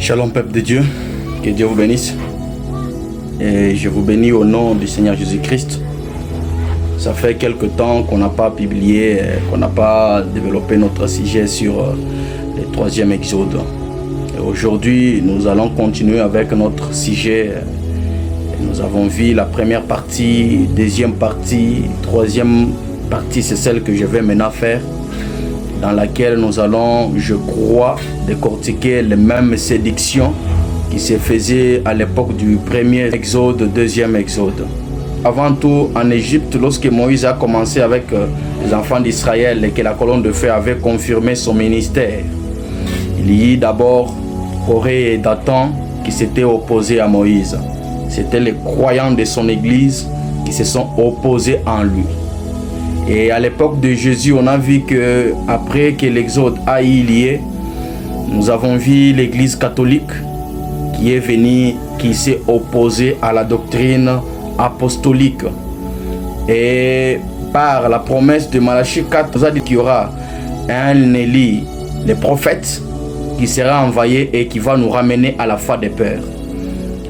Shalom peuple de Dieu, que Dieu vous bénisse. Et je vous bénis au nom du Seigneur Jésus-Christ. Ça fait quelque temps qu'on n'a pas publié, qu'on n'a pas développé notre sujet sur le troisième exode. Et aujourd'hui, nous allons continuer avec notre sujet. Nous avons vu la première partie, deuxième partie, troisième partie, c'est celle que je vais maintenant faire, dans laquelle nous allons, je crois, décortiquer les mêmes séductions qui se faisaient à l'époque du premier exode, deuxième exode. Avant tout, en Égypte, lorsque Moïse a commencé avec les enfants d'Israël et que la colonne de feu avait confirmé son ministère, il y eut d'abord Corée et Dathan qui s'étaient opposés à Moïse. C'étaient les croyants de son église qui se sont opposés en lui. Et à l'époque de Jésus, on a vu que après que l'exode a eu lieu, nous avons vu l'église catholique qui est venue, qui s'est opposée à la doctrine apostolique. Et par la promesse de Malachie 4, nous a dit qu'il y aura un Élie, le prophète, qui sera envoyé et qui va nous ramener à la foi des pères.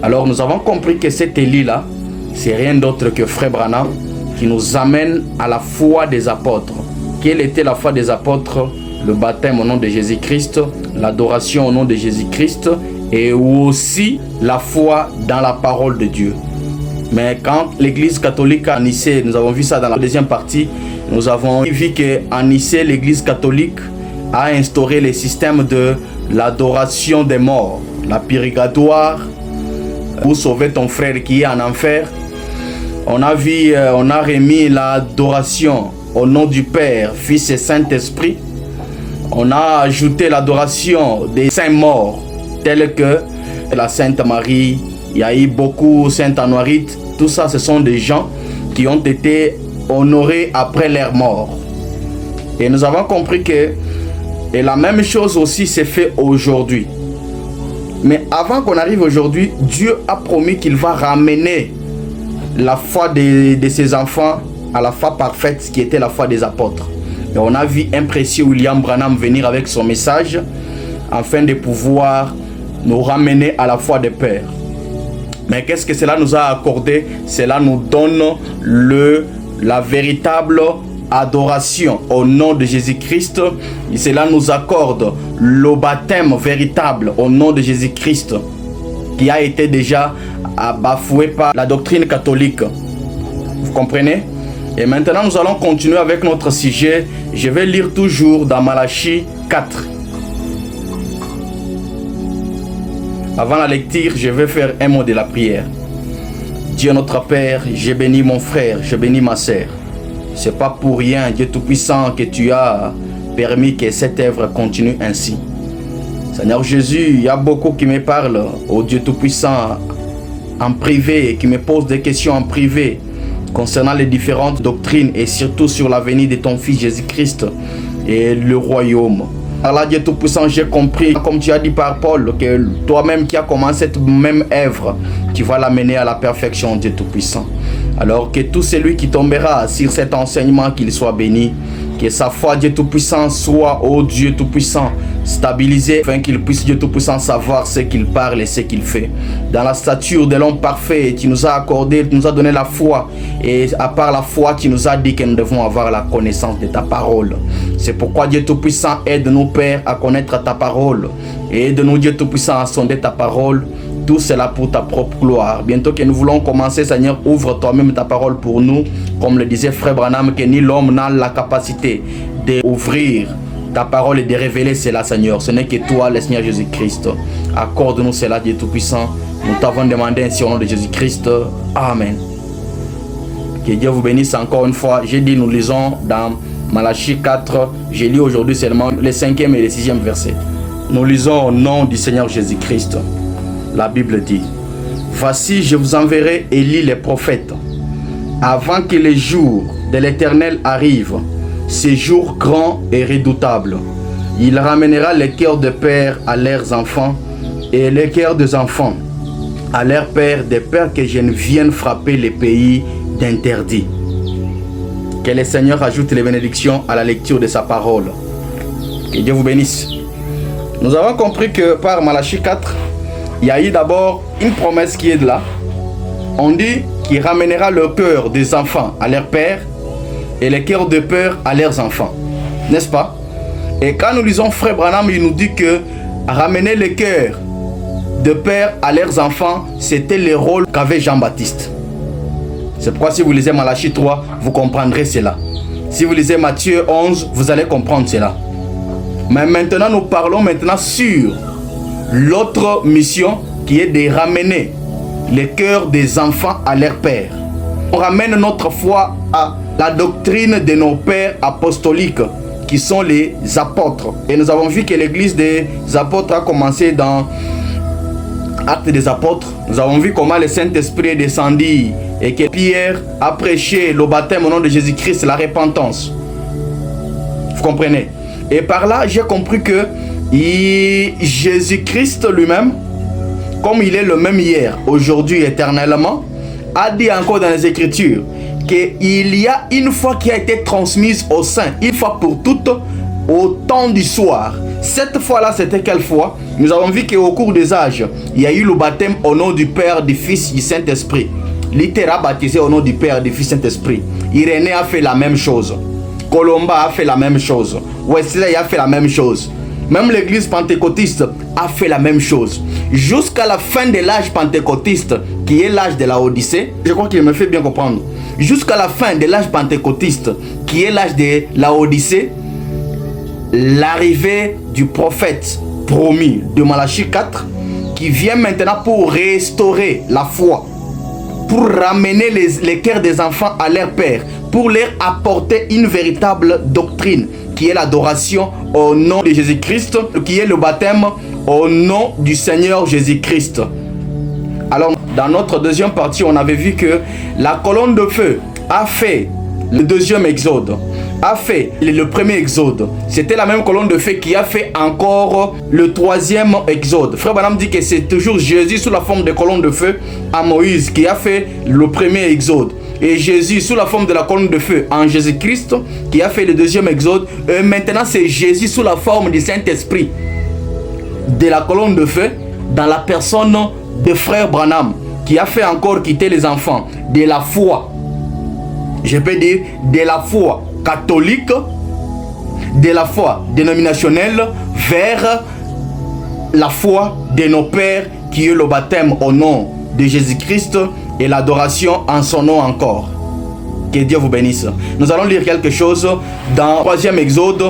Alors nous avons compris que cet Élie-là, c'est rien d'autre que Frère Branham, qui nous amène à la foi des apôtres. Quelle était la foi des apôtres? Le baptême au nom de Jésus-Christ, l'adoration au nom de Jésus-Christ et aussi la foi dans la parole de Dieu. Mais quand l'église catholique à Nicée, nous avons vu ça dans la deuxième partie, nous avons vu qu'à Nicée, l'église catholique a instauré le système de l'adoration des morts, la purgatoire, pour sauver ton frère qui est en enfer. On a vu, on a remis l'adoration au nom du Père, Fils et Saint-Esprit. On a ajouté l'adoration des saints morts, tels que la Sainte Marie, il y a eu beaucoup Sainte Anoïrite. Tout ça, ce sont des gens qui ont été honorés après leur mort. Et nous avons compris que et la même chose aussi s'est fait aujourd'hui. Mais avant qu'on arrive aujourd'hui, Dieu a promis qu'il va ramener la foi de ses enfants à la foi parfaite qui était la foi des apôtres. Et on a vu un précieux William Branham venir avec son message afin de pouvoir nous ramener à la foi des pères. Mais qu'est-ce que cela nous a accordé? Cela nous donne la véritable adoration au nom de Jésus-Christ. Et cela nous accorde le baptême véritable au nom de Jésus-Christ qui a été déjà bafoué par la doctrine catholique. Vous comprenez? Et maintenant nous allons continuer avec notre sujet. Je vais lire toujours dans Malachie 4. Avant la lecture, je vais faire un mot de la prière. Dieu notre Père, je bénis mon frère, je bénis ma sœur. C'est pas pour rien, Dieu Tout-Puissant, que tu as permis que cette œuvre continue ainsi. Seigneur Jésus, il y a beaucoup qui me parlent au Dieu Tout-Puissant en privé, qui me posent des questions en privé concernant les différentes doctrines et surtout sur la venue de ton Fils Jésus-Christ et le royaume. Alors Dieu Tout-Puissant, j'ai compris, comme tu as dit par Paul, que toi-même qui as commencé cette même œuvre, tu vas l'amener à la perfection, Dieu Tout-Puissant. Alors que tout celui qui tombera sur cet enseignement, qu'il soit béni, que sa foi, Dieu Tout-Puissant, soit, ô Dieu Tout-Puissant, stabilisé, afin qu'il puisse, Dieu Tout-Puissant, savoir ce qu'il parle et ce qu'il fait. Dans la stature de l'homme parfait, tu nous as accordé, tu nous as donné la foi. Et à part la foi, tu nous as dit que nous devons avoir la connaissance de ta parole. C'est pourquoi, Dieu Tout-Puissant, aide-nous, Père, à connaître ta parole. Et aide-nous, Dieu Tout-Puissant, à sonder ta parole. Tout cela pour ta propre gloire. Bientôt que nous voulons commencer, Seigneur, ouvre toi-même ta parole pour nous. Comme le disait Frère Branham, que ni l'homme n'a la capacité d'ouvrir ta parole et de révéler cela, Seigneur. Ce n'est que toi, le Seigneur Jésus-Christ. Accorde-nous cela, Dieu Tout-Puissant. Nous t'avons demandé ainsi au nom de Jésus-Christ. Amen. Que Dieu vous bénisse encore une fois. J'ai dit, nous lisons dans Malachie 4. J'ai lu aujourd'hui seulement les 5e et les 6e versets. Nous lisons au nom du Seigneur Jésus-Christ. La Bible dit: voici, je vous enverrai Élie le prophète, avant que les jours de l'Éternel arrivent, ces jours grands et redoutables. Il ramènera les cœurs de pères à leurs enfants, et les cœurs des enfants à leurs pères, des pères que je ne vienne frapper les pays d'interdit. Que le Seigneur ajoute les bénédictions à la lecture de sa parole. Que Dieu vous bénisse. Nous avons compris que par Malachie 4, il y a eu d'abord une promesse qui est de là. On dit qu'il ramènera le cœur des enfants à leur père et les cœurs de père à leurs enfants. N'est-ce pas? Et quand nous lisons Frère Branham, il nous dit que ramener le cœur de père à leurs enfants, c'était le rôle qu'avait Jean-Baptiste. C'est pourquoi si vous lisez Malachie 3, vous comprendrez cela. Si vous lisez Matthieu 11, vous allez comprendre cela. Mais maintenant, nous parlons maintenant sur l'autre mission qui est de ramener le cœur des enfants à leur père. On ramène notre foi à la doctrine de nos pères apostoliques qui sont les apôtres. Et nous avons vu que l'église des apôtres a commencé dans Actes des apôtres. Nous avons vu comment le Saint-Esprit est descendu et que Pierre a prêché le baptême au nom de Jésus-Christ, la repentance. Vous comprenez? Et par là, j'ai compris que Jésus-Christ lui-même, comme il est le même hier, aujourd'hui, éternellement, a dit encore dans les Écritures qu'il y a une foi qui a été transmise aux saints, une fois pour toutes, au temps du soir. Cette fois-là, c'était quelle foi? Nous avons vu qu'au cours des âges, il y a eu le baptême au nom du Père, du Fils, du Saint-Esprit. Littéra baptisé au nom du Père, du Fils, Saint-Esprit. Irénée a fait la même chose. Colomba a fait la même chose. Wesley a fait la même chose. Même l'église pentecôtiste a fait la même chose. Jusqu'à la fin de l'âge pentecôtiste, qui est l'âge de la Odyssée, je crois qu'il me fait bien comprendre. Jusqu'à la fin de l'âge pentecôtiste, qui est l'âge de la Odyssée, l'arrivée du prophète promis de Malachie 4, qui vient maintenant pour restaurer la foi, pour ramener les cœurs des enfants à leur père, pour leur apporter une véritable doctrine, qui est l'adoration au nom de Jésus-Christ, qui est le baptême au nom du Seigneur Jésus-Christ. Alors, dans notre deuxième partie, on avait vu que la colonne de feu a fait le deuxième exode, a fait le premier exode. C'était la même colonne de feu qui a fait encore le troisième exode. Frère Branham dit que c'est toujours Jésus sous la forme de colonne de feu à Moïse qui a fait le premier exode. Et Jésus sous la forme de la colonne de feu en Jésus-Christ qui a fait le deuxième exode. Et maintenant c'est Jésus sous la forme du Saint-Esprit de la colonne de feu dans la personne de Frère Branham qui a fait encore quitter les enfants de la foi. Je peux dire de la foi catholique, de la foi dénominationnelle vers la foi de nos pères qui est le baptême au nom de Jésus-Christ et l'adoration en son nom encore. Que Dieu vous bénisse. Nous allons lire quelque chose dans le troisième exode.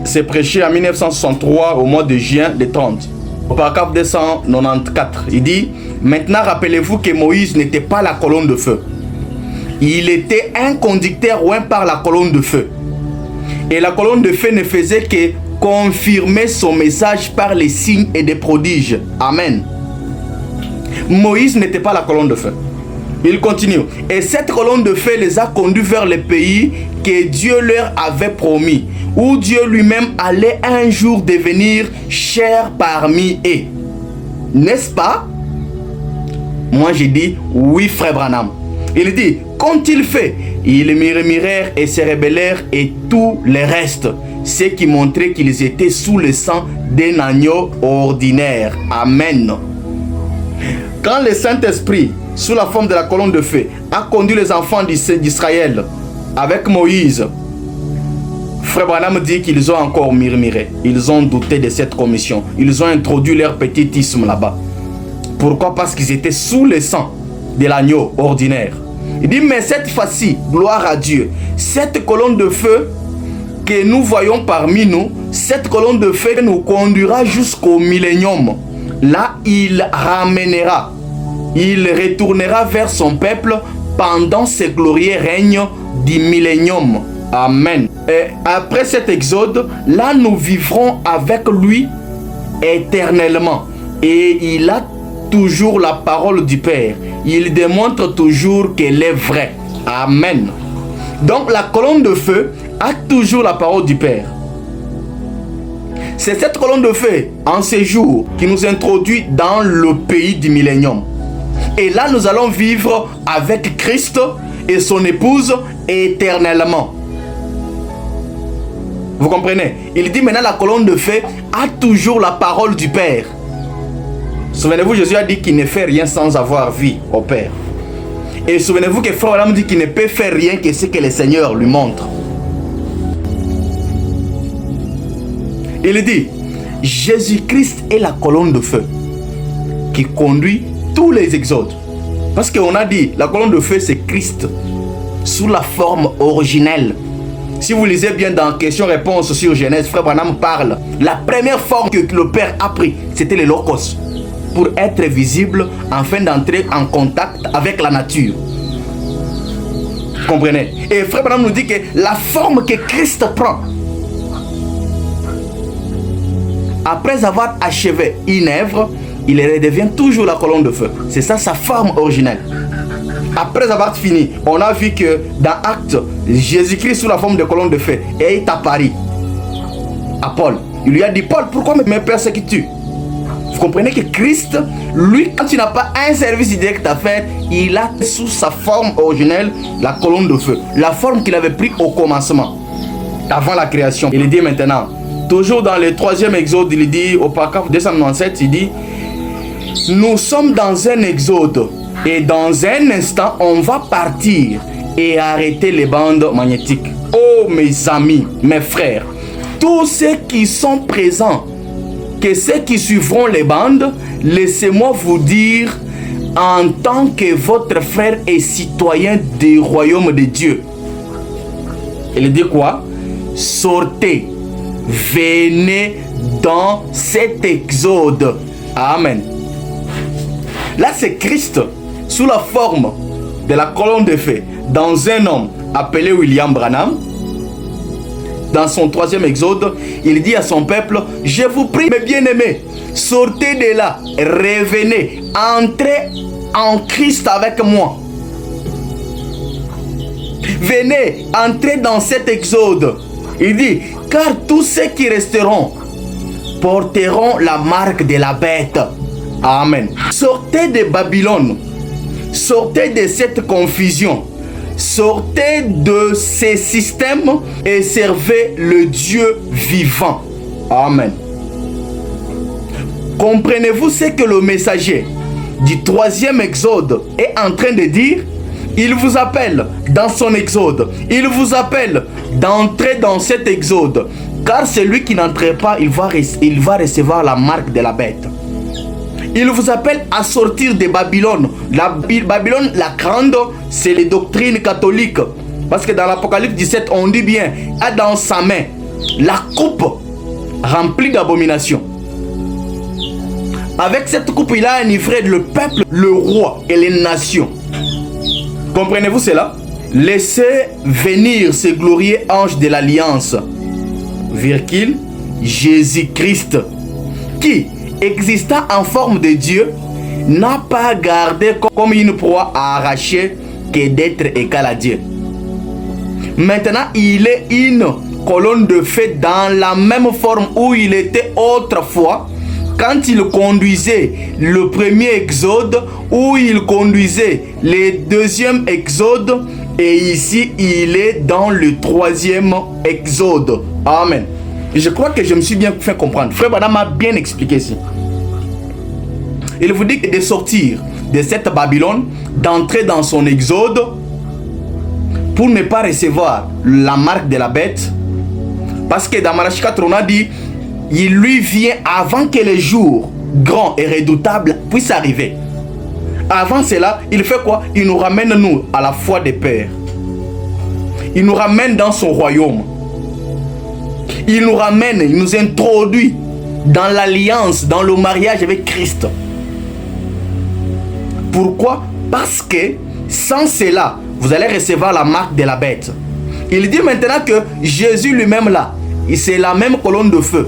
C'est prêché en 1963 au mois de juin de 30. Au paragraphe 294. Il dit: maintenant rappelez-vous que Moïse n'était pas la colonne de feu. Il était un conducteur oint par la colonne de feu. Et la colonne de feu ne faisait que confirmer son message par les signes et des prodiges. Amen. Moïse n'était pas la colonne de feu. Il continue. Et cette colonne de feu les a conduits vers le pays que Dieu leur avait promis, où Dieu lui-même allait un jour devenir cher parmi eux. N'est-ce pas? Moi j'ai dit oui, Frère Branham. Il dit: qu'ont-ils fait? Ils murmurèrent et se rebellèrent et tout le reste, ce qui montrait qu'ils étaient sous le sang d'un agneau ordinaire. Amen. Quand le Saint-Esprit, sous la forme de la colonne de feu, a conduit les enfants d'Israël avec Moïse, Frère Branham dit qu'ils ont encore murmuré. Ils ont douté de cette commission. Ils ont introduit leur petitisme là-bas. Pourquoi? Parce qu'ils étaient sous le sang de l'agneau ordinaire. Il dit: mais cette fois-ci, gloire à Dieu, cette colonne de feu que nous voyons parmi nous, cette colonne de feu nous conduira jusqu'au millénium. Là, il ramènera, il retournera vers son peuple pendant ce glorieux règne du millénium. Amen. Et après cet exode, là, nous vivrons avec lui éternellement. Et il a toujours la parole du Père. Il démontre toujours qu'elle est vraie. Amen. Donc la colonne de feu a toujours la parole du Père. C'est cette colonne de feu en séjour qui nous introduit dans le pays du millénium. Et là nous allons vivre avec Christ et son épouse éternellement. Vous comprenez? Il dit maintenant la colonne de feu a toujours la parole du Père. Souvenez-vous, Jésus a dit qu'il ne fait rien sans avoir vu au Père. Et souvenez-vous que Frère Branham dit qu'il ne peut faire rien que ce que le Seigneur lui montre. Il dit, Jésus-Christ est la colonne de feu qui conduit tous les exodes. Parce qu'on a dit, la colonne de feu c'est Christ sous la forme originelle. Si vous lisez bien dans Question-Réponse sur Genèse, Frère Branham parle. La première forme que le Père a pris, c'était le logos, pour être visible afin d'entrer en contact avec la nature. Vous comprenez? Et Frère Branham nous dit que la forme que Christ prend, après avoir achevé une œuvre, il redevient toujours la colonne de feu. C'est ça sa forme originelle. Après avoir fini, on a vu que dans Actes, Jésus-Christ sous la forme de colonne de feu est apparu à Paul. Il lui a dit, Paul, pourquoi me persécutes-tu? Vous comprenez que Christ, lui, quand il n'a pas un service direct à faire, il a sous sa forme originelle la colonne de feu. La forme qu'il avait pris au commencement, avant la création. Il dit maintenant, toujours dans le 3e exode, il dit au paragraphe 297, il dit, nous sommes dans un exode et dans un instant, on va partir et arrêter les bandes magnétiques. Oh mes amis, mes frères, tous ceux qui sont présents, que ceux qui suivront les bandes, laissez-moi vous dire, en tant que votre frère et citoyen du royaume de Dieu. Il dit quoi? Sortez, venez dans cet exode. Amen. Là, c'est Christ sous la forme de la colonne de feu dans un homme appelé William Branham. Dans son 3e exode, il dit à son peuple, je vous prie, mes bien-aimés, sortez de là, revenez, entrez en Christ avec moi. Venez, entrez dans cet exode. Il dit, car tous ceux qui resteront porteront la marque de la bête. Amen. Sortez de Babylone. Sortez de cette confusion. Sortez de ces systèmes et servez le Dieu vivant. Amen. Comprenez-vous ce que le messager du 3e exode est en train de dire? Il vous appelle dans son exode. Il vous appelle d'entrer dans cet exode. Car celui qui n'entre pas, il va recevoir la marque de la bête. Il vous appelle à sortir de Babylone. Babylone, la grande, c'est les doctrines catholiques. Parce que dans l'Apocalypse 17, on dit bien, a dans sa main la coupe remplie d'abominations. Avec cette coupe, il a enivré le peuple, le roi et les nations. Comprenez-vous cela? Laissez venir ce glorieux ange de l'Alliance, virgule, Jésus-Christ, qui, existant en forme de Dieu, n'a pas gardé comme une proie à arracher que d'être égal à Dieu. Maintenant, il est une colonne de feu dans la même forme où il était autrefois, quand il conduisait le premier exode, où il conduisait le 2e exode, et ici, il est dans le 3e exode. Amen. Et je crois que je me suis bien fait comprendre. Frère Branham m'a bien expliqué ici. Il vous dit de sortir de cette Babylone, d'entrer dans son exode pour ne pas recevoir la marque de la bête. Parce que dans Malachie 4, on a dit, il lui vient avant que le jour grand et redoutable puisse arriver. Avant cela, il fait quoi? Il nous ramène, nous, à la foi des pères. Il nous ramène dans son royaume. Il nous ramène, il nous introduit dans l'alliance, dans le mariage avec Christ. Pourquoi? Parce que sans cela, vous allez recevoir la marque de la bête. Il dit maintenant que Jésus lui-même là, c'est la même colonne de feu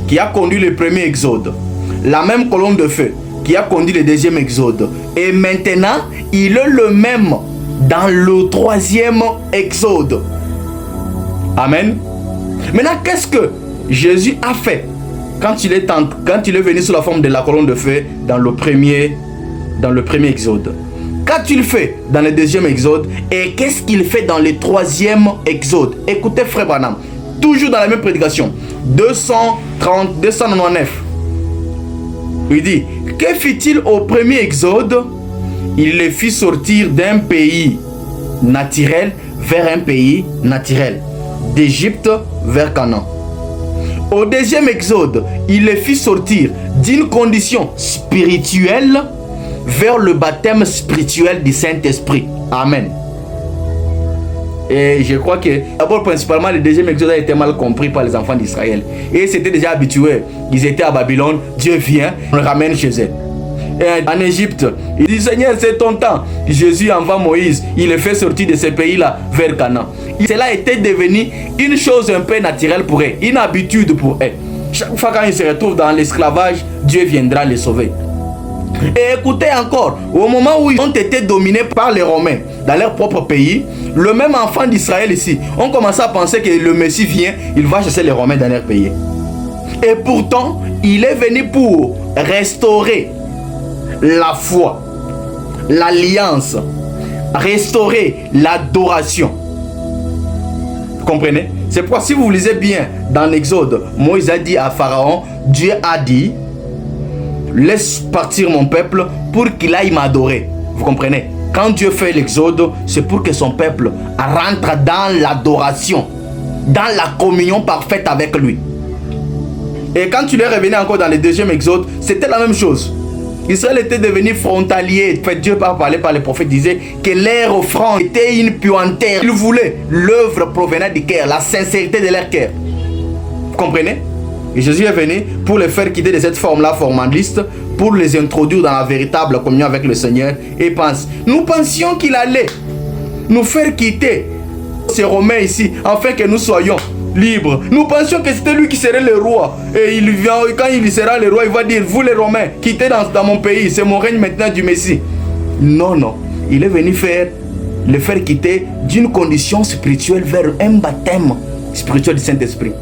qui a conduit le premier exode. La même colonne de feu qui a conduit le 2e exode. Et maintenant, il est le même dans le 3e exode. Amen. Maintenant, qu'est-ce que Jésus a fait quand il est venu sous la forme de la colonne de feu dans le premier exode? Qu'a-t-il fait dans le 2e exode? Et qu'est-ce qu'il fait dans le 3e exode? Écoutez, frère Branham, toujours dans la même prédication, 299. Il dit, que fit-il au premier exode? Il les fit sortir d'un pays naturel vers un pays naturel, d'Égypte vers Canaan. Au deuxième exode, il les fit sortir d'une condition spirituelle vers le baptême spirituel du Saint-Esprit. Amen. Et je crois que d'abord principalement le deuxième exode a été mal compris par les enfants d'Israël. Et c'était déjà habitué. Ils étaient à Babylone, Dieu vient, on le ramène chez eux. Et en Égypte, il dit Seigneur, c'est ton temps. Jésus envoie Moïse, il le fait sortir de ce pays-là vers Canaan. Cela était devenu une chose un peu naturelle pour eux, une habitude pour eux. Chaque fois quand ils se retrouvent dans l'esclavage, Dieu viendra les sauver. Et écoutez encore, au moment où ils ont été dominés par les Romains dans leur propre pays, le même enfant d'Israël ici, on commençait à penser que le Messie vient, il va chasser les Romains dans leur pays. Et pourtant, il est venu pour restaurer la foi, l'alliance, restaurer l'adoration. Vous comprenez? C'est pourquoi si vous lisez bien dans l'Exode, Moïse a dit à Pharaon, Dieu a dit, laisse partir mon peuple pour qu'il aille m'adorer. Vous comprenez? Quand Dieu fait l'Exode, c'est pour que son peuple rentre dans l'adoration, dans la communion parfaite avec lui. Et quand tu es revenu encore dans le deuxième Exode, c'était la même chose. Israël était devenu frontalier. En fait, Dieu par parler par les prophètes disait que leur offrande était une puanteur. Ils voulaient l'œuvre provenant du cœur, la sincérité de leur cœur. Vous comprenez? Et Jésus est venu pour les faire quitter de cette forme-là formaliste, pour les introduire dans la véritable communion avec le Seigneur. Et nous pensions qu'il allait nous faire quitter ces Romains ici, afin que nous soyons libres. Nous pensions que c'était lui qui serait le roi. Et il vient, quand il sera le roi, il va dire, vous les Romains, quittez dans mon pays, c'est mon règne maintenant du Messie. Non, non. Il est venu le faire quitter d'une condition spirituelle vers un baptême spirituel du Saint-Esprit.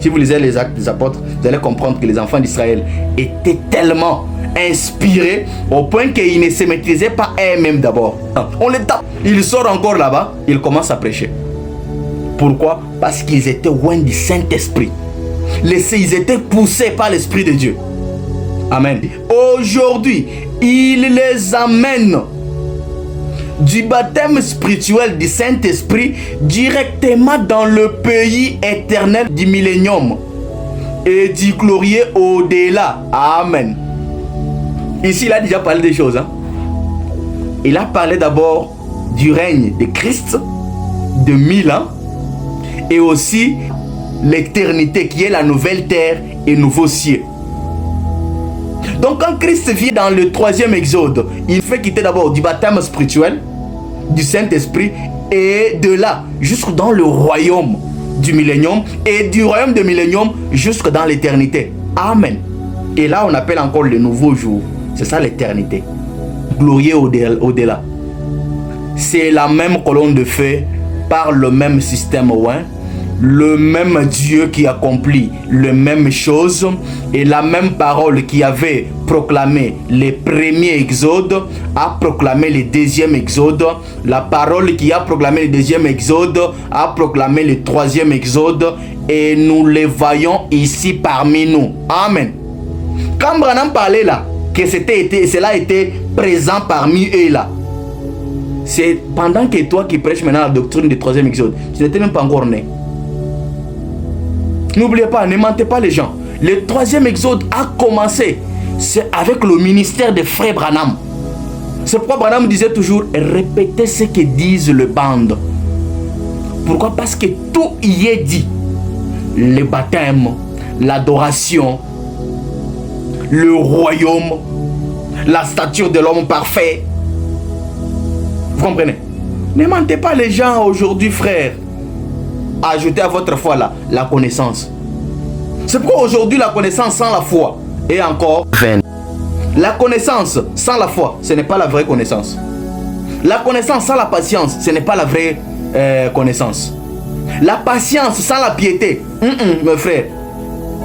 Si vous lisez les Actes des Apôtres, vous allez comprendre que les enfants d'Israël étaient tellement inspirés au point qu'ils ne se maîtrisaient pas eux-mêmes d'abord. On les tape. Ils sortent encore là-bas, ils commencent à prêcher. Pourquoi? Parce qu'ils étaient loin du Saint-Esprit. Ils étaient poussés par l'Esprit de Dieu. Amen. Aujourd'hui, il les amène du baptême spirituel du Saint-Esprit directement dans le pays éternel du millénium et du glorieux au-delà. Amen. Ici, il a déjà parlé des choses. Il a parlé d'abord du règne de Christ de 1000 ans et aussi l'éternité qui est la nouvelle terre et nouveau ciel. Donc quand Christ vient dans le troisième exode, il fait quitter d'abord du baptême spirituel du Saint-Esprit et de là jusque dans le royaume du millénium et du royaume du millénium jusque dans l'éternité. Amen. Et là on appelle encore le nouveau jour. C'est ça l'éternité. Glorieux au-delà. C'est la même colonne de feu par le même système ouin. Le même Dieu qui accomplit les mêmes choses et la même parole qui avait proclamé les premiers exodes a proclamé le deuxième exode. La parole qui a proclamé le deuxième exode a proclamé le troisième exode et nous les voyons ici parmi nous. Amen. Quand Branham parlait là, que cela était présent parmi eux là, c'est pendant que toi qui prêches maintenant la doctrine du troisième exode, tu n'étais même pas encore né. N'oubliez pas, ne mentez pas les gens. Le troisième exode a commencé. C'est avec le ministère de frère Branham. C'est pourquoi Branham disait toujours, répétez ce que disent les bandes. Pourquoi? Parce que tout y est dit. Le baptême, l'adoration, le royaume, la stature de l'homme parfait. Vous comprenez? Ne mentez pas les gens aujourd'hui, frères. Ajoutez à votre foi là, la connaissance. C'est pourquoi aujourd'hui la connaissance sans la foi est encore vaine. La connaissance sans la foi, ce n'est pas la vraie connaissance. La connaissance sans la patience, ce n'est pas la vraie connaissance. La patience sans la piété, mes frères.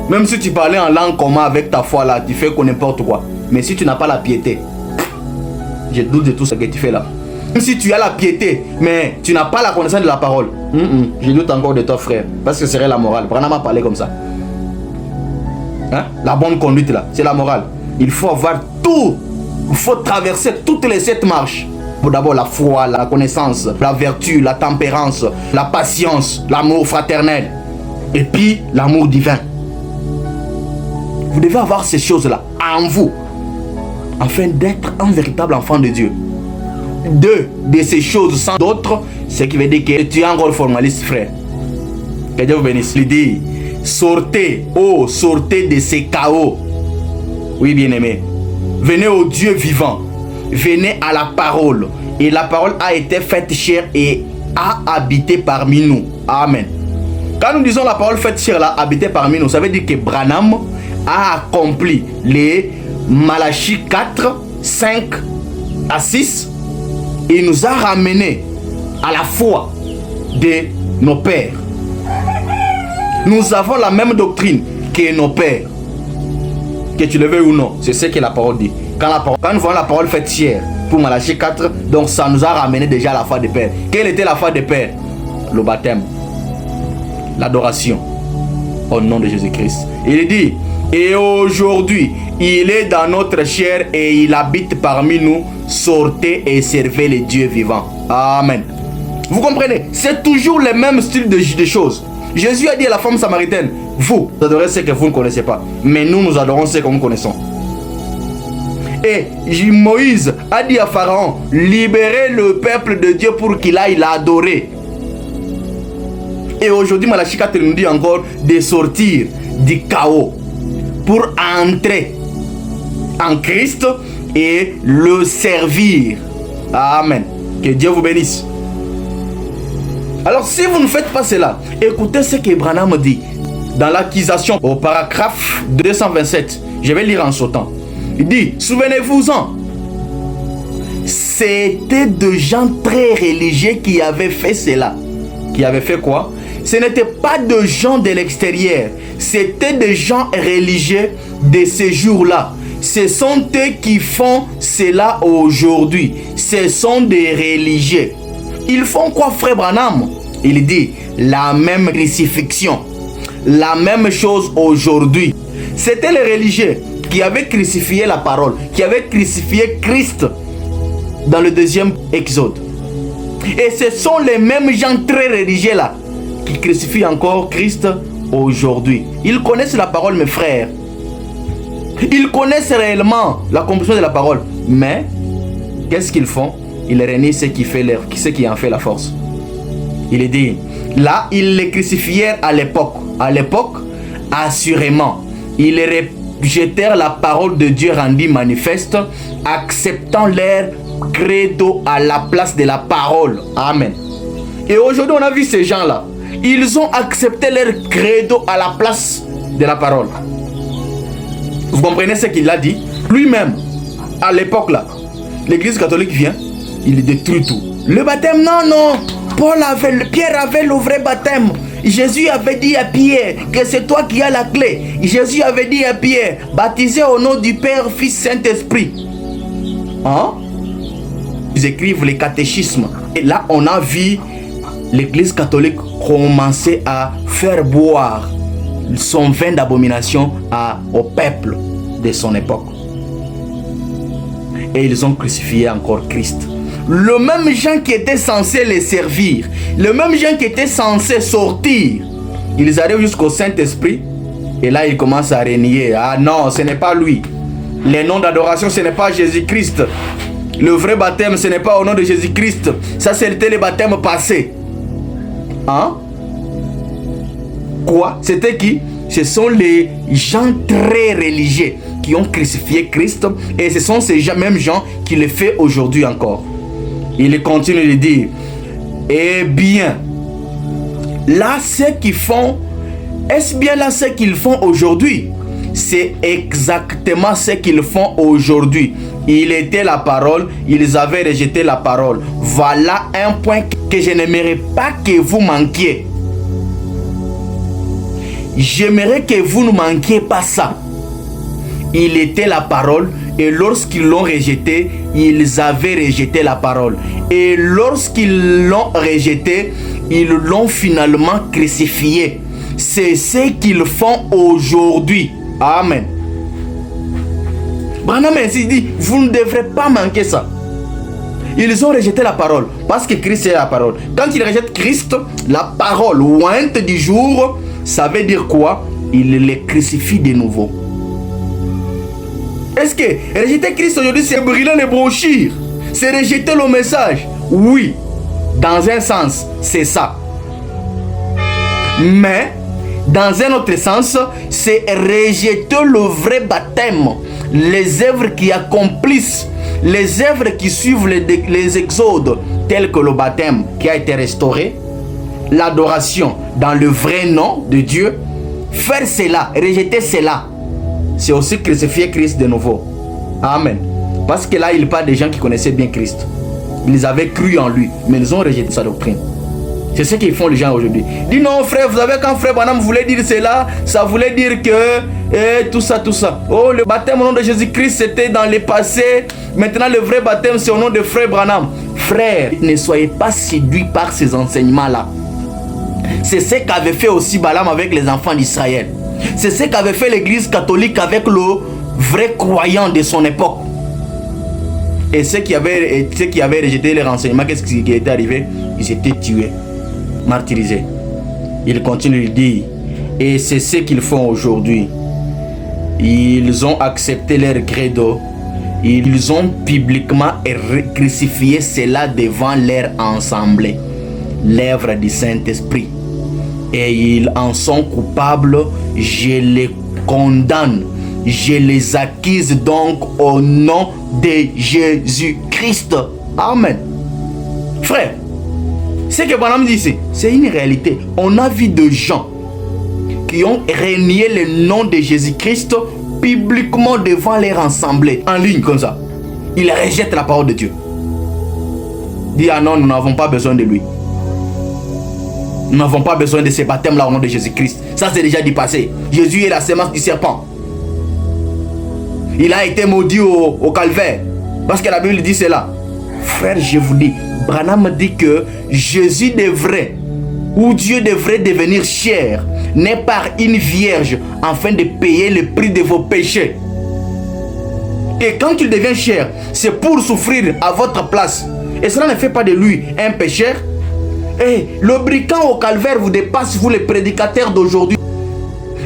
Même si tu parlais en langue commun avec ta foi là, tu fais n'importe quoi. Mais si tu n'as pas la piété, je doute de tout ce que tu fais là. Même si tu as la piété, mais tu n'as pas la connaissance de la parole. Je doute encore de toi, frère. Parce que ce serait la morale. Branham a parlé comme ça. Hein? La bonne conduite, là, c'est la morale. Il faut avoir tout. Il faut traverser toutes les 7 marches. D'abord la foi, la connaissance, la vertu, la tempérance, la patience, l'amour fraternel. Et puis l'amour divin. Vous devez avoir ces choses-là en vous, afin d'être un véritable enfant de Dieu. 2 de ces choses sans d'autres, ce qui veut dire que tu es encore formaliste, frère. Que Dieu vous bénisse. Il dit, sortez, oh, sortez de ces chaos. Oui, bien-aimé. Venez au Dieu vivant. Venez à la parole. Et la parole a été faite chair et a habité parmi nous. Amen. Quand nous disons la parole faite chair, là, habité parmi nous, ça veut dire que Branham a accompli les Malachie 4, 5 à 6. Et nous a ramenés à la foi de nos pères. Nous avons la même doctrine que nos pères. Que tu le veuilles ou non, c'est ce que la parole dit. Quand nous voyons la parole faite chair pour Malachie 4, donc ça nous a ramené déjà à la foi des pères. Quelle était la foi des pères? Le baptême, l'adoration au nom de Jésus-Christ. Il dit, et aujourd'hui, il est dans notre chair et il habite parmi nous. Sortez et servez les dieux vivants. Amen. Vous comprenez? C'est toujours le même style de choses. Jésus a dit à la femme samaritaine, vous adorez ce que vous ne connaissez pas, mais nous adorons ce que nous connaissons. Et Moïse a dit à Pharaon, libérez le peuple de Dieu pour qu'il aille l'adorer. Et aujourd'hui, Malachie 4 nous dit encore de sortir du chaos pour entrer en Christ et le servir. Amen. Que Dieu vous bénisse. Alors si vous ne faites pas cela, écoutez ce que Branham dit dans l'accusation au paragraphe 227. Je vais lire en sautant. Il dit, souvenez-vous-en, c'était de gens très religieux qui avaient fait cela. Qui avaient fait quoi? Ce n'était pas de gens de l'extérieur, c'était des gens religieux de ces jours-là. Ce sont eux qui font cela aujourd'hui. Ce sont des religieux. Ils font quoi, frère Branham? Il dit la même crucifixion, la même chose aujourd'hui. C'était les religieux qui avaient crucifié la parole, qui avaient crucifié Christ dans le 2e Exode. Et ce sont les mêmes gens très religieux là qui crucifient encore Christ aujourd'hui. Ils connaissent la parole, mes frères. Ils connaissent réellement l'accomplissement de la parole. Mais qu'est-ce qu'ils font? Ils renient ce qui en fait la force. Il est dit, là, ils les crucifièrent à l'époque. À l'époque, assurément, ils rejetèrent la parole de Dieu rendue manifeste, acceptant leur credo à la place de la parole. Amen. Et aujourd'hui, on a vu ces gens-là. Ils ont accepté leur credo à la place de la parole. Vous comprenez ce qu'il a dit? Lui-même, à l'époque là, l'église catholique vient, il détruit tout. Le baptême, non. Pierre avait le vrai baptême. Jésus avait dit à Pierre que c'est toi qui as la clé. Jésus avait dit à Pierre, baptisé au nom du Père, Fils, Saint-Esprit. Hein? Ils écrivent les catéchismes. Et là, on a vu l'église catholique commencer à faire boire son vin d'abomination au peuple de son époque. Et ils ont crucifié encore Christ. Le même gens qui étaient censés les servir, le même gens qui étaient censés sortir, ils arrivent jusqu'au Saint-Esprit et là ils commencent à renier. Ah non, ce n'est pas lui. Les noms d'adoration, ce n'est pas Jésus-Christ. Le vrai baptême, ce n'est pas au nom de Jésus-Christ. Ça, c'était le baptême passé. Hein? Quoi? C'était qui? Ce sont les gens très religieux qui ont crucifié Christ. Et ce sont ces mêmes gens qui le font aujourd'hui encore. Il continue de dire, eh bien, là, ce qu'ils font, est-ce bien là ce qu'ils font aujourd'hui? C'est exactement ce qu'ils font aujourd'hui. Il était la parole, ils avaient rejeté la parole. Voilà un point que je n'aimerais pas que vous manquiez. J'aimerais que vous ne manquiez pas ça. il était la parole, et lorsqu'ils l'ont rejeté, ils avaient rejeté la parole. Et lorsqu'ils l'ont rejeté, ils l'ont finalement crucifié. C'est ce qu'ils font aujourd'hui. Amen. Branham ainsi dit, vous ne devrez pas manquer ça. Ils ont rejeté la parole, parce que Christ est la parole. Quand ils rejettent Christ, la parole ointe du jour, ça veut dire quoi? Ils les crucifient de nouveau. Est-ce que rejeter Christ aujourd'hui, c'est brûler les brochures? C'est rejeter le message? Oui, dans un sens, c'est ça. Mais, dans un autre sens, c'est rejeter le vrai baptême. Les œuvres qui accomplissent, les œuvres qui suivent les exodes, tels que le baptême qui a été restauré, l'adoration dans le vrai nom de Dieu. Faire cela, rejeter cela, c'est aussi crucifier Christ de nouveau. Amen. Parce que là, il parle des gens qui connaissaient bien Christ. Ils avaient cru en lui, mais ils ont rejeté sa doctrine. C'est ce qu'ils font les gens aujourd'hui. Dis non frère, vous savez quand frère Branham voulait dire cela, ça voulait dire que tout ça. Oh, le baptême au nom de Jésus-Christ c'était dans le passé. Maintenant le vrai baptême c'est au nom de frère Branham. Frère, ne soyez pas séduits par ces enseignements-là. C'est ce qu'avait fait aussi Balaam avec les enfants d'Israël. C'est ce qu'avait fait l'église catholique avec le vrai croyant de son époque. Et ceux qui avaient rejeté les renseignements, qu'est-ce qui était arrivé? Ils étaient tués, martyrisés. Il continue de dire, et c'est ce qu'ils font aujourd'hui. Ils ont accepté leur credo. Ils ont publiquement crucifié cela devant leur assemblée, l'œuvre du Saint-Esprit. Et ils en sont coupables. Je les condamne. Je les accuse donc au nom de Jésus-Christ. Amen. Frère, ce que Branham dit, c'est une réalité. On a vu des gens qui ont renié le nom de Jésus-Christ publiquement devant leur assemblée, en ligne comme ça. Ils rejettent la parole de Dieu. Dis ah non, nous n'avons pas besoin de lui. Nous n'avons pas besoin de ce baptême-là au nom de Jésus-Christ. Ça, c'est déjà du passé. Jésus est la semence du serpent. Il a été maudit au calvaire. Parce que la Bible dit cela. Frère, je vous dis, Branham dit que Jésus devrait, ou Dieu devrait devenir chair, né par une vierge, afin de payer le prix de vos péchés. Et quand il devient chair, c'est pour souffrir à votre place. Et cela ne fait pas de lui un pécheur. Et le brigand au calvaire vous dépasse, vous les prédicateurs d'aujourd'hui.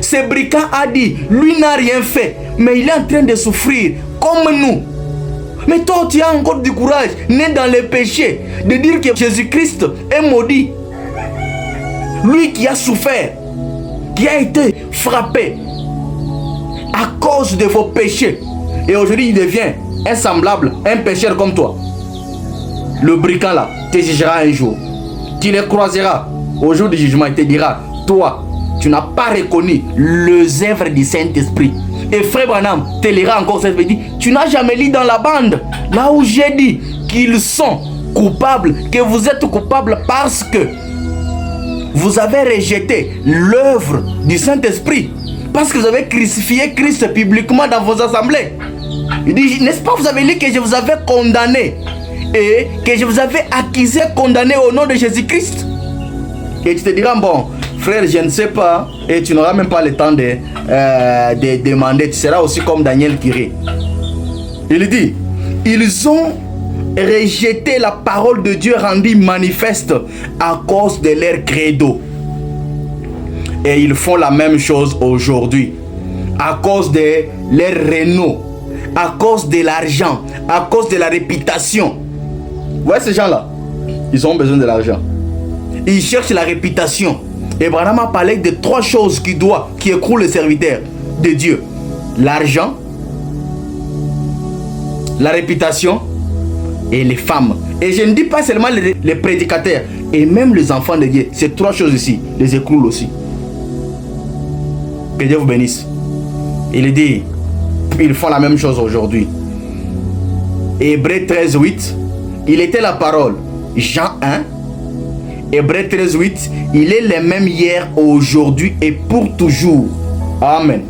Ce brigand a dit, lui n'a rien fait, mais il est en train de souffrir comme nous. Mais toi, tu as encore du courage, né dans les péchés, de dire que Jésus-Christ est maudit. Lui qui a souffert, qui a été frappé à cause de vos péchés. Et aujourd'hui, il devient un semblable, un pécheur comme toi. Le brigand là te jugera un jour. Tu les croiseras au jour du jugement. Il te dira, toi, tu n'as pas reconnu les œuvres du Saint-Esprit. Et frère Branham te lira encore cette dit, tu n'as jamais lu dans la bande, là où j'ai dit qu'ils sont coupables, que vous êtes coupables parce que vous avez rejeté l'œuvre du Saint-Esprit, parce que vous avez crucifié Christ publiquement dans vos assemblées. Il dit, n'est-ce pas, vous avez lu que je vous avais condamné et que je vous avais accusé, condamné au nom de Jésus-Christ. Et tu te diras, bon, frère, je ne sais pas, et tu n'auras même pas le temps de demander, tu seras aussi comme Daniel Kiré. Il dit, ils ont rejeté la parole de Dieu rendue manifeste à cause de leur credo. Et ils font la même chose aujourd'hui, à cause de leur renom, à cause de l'argent, à cause de la réputation. Vous voyez ces gens-là, ils ont besoin de l'argent. Ils cherchent la réputation. Et Branham a parlé de trois choses qui écroulent le serviteur de Dieu. L'argent, la réputation et les femmes. Et je ne dis pas seulement les prédicateurs, et même les enfants de Dieu. Ces trois choses ici les écroulent aussi. Que Dieu vous bénisse. Il dit, ils font la même chose aujourd'hui. Hébreux 13, 8, il était la parole. Jean 1, Hébreux 13, 8, il est le même hier, aujourd'hui et pour toujours. Amen.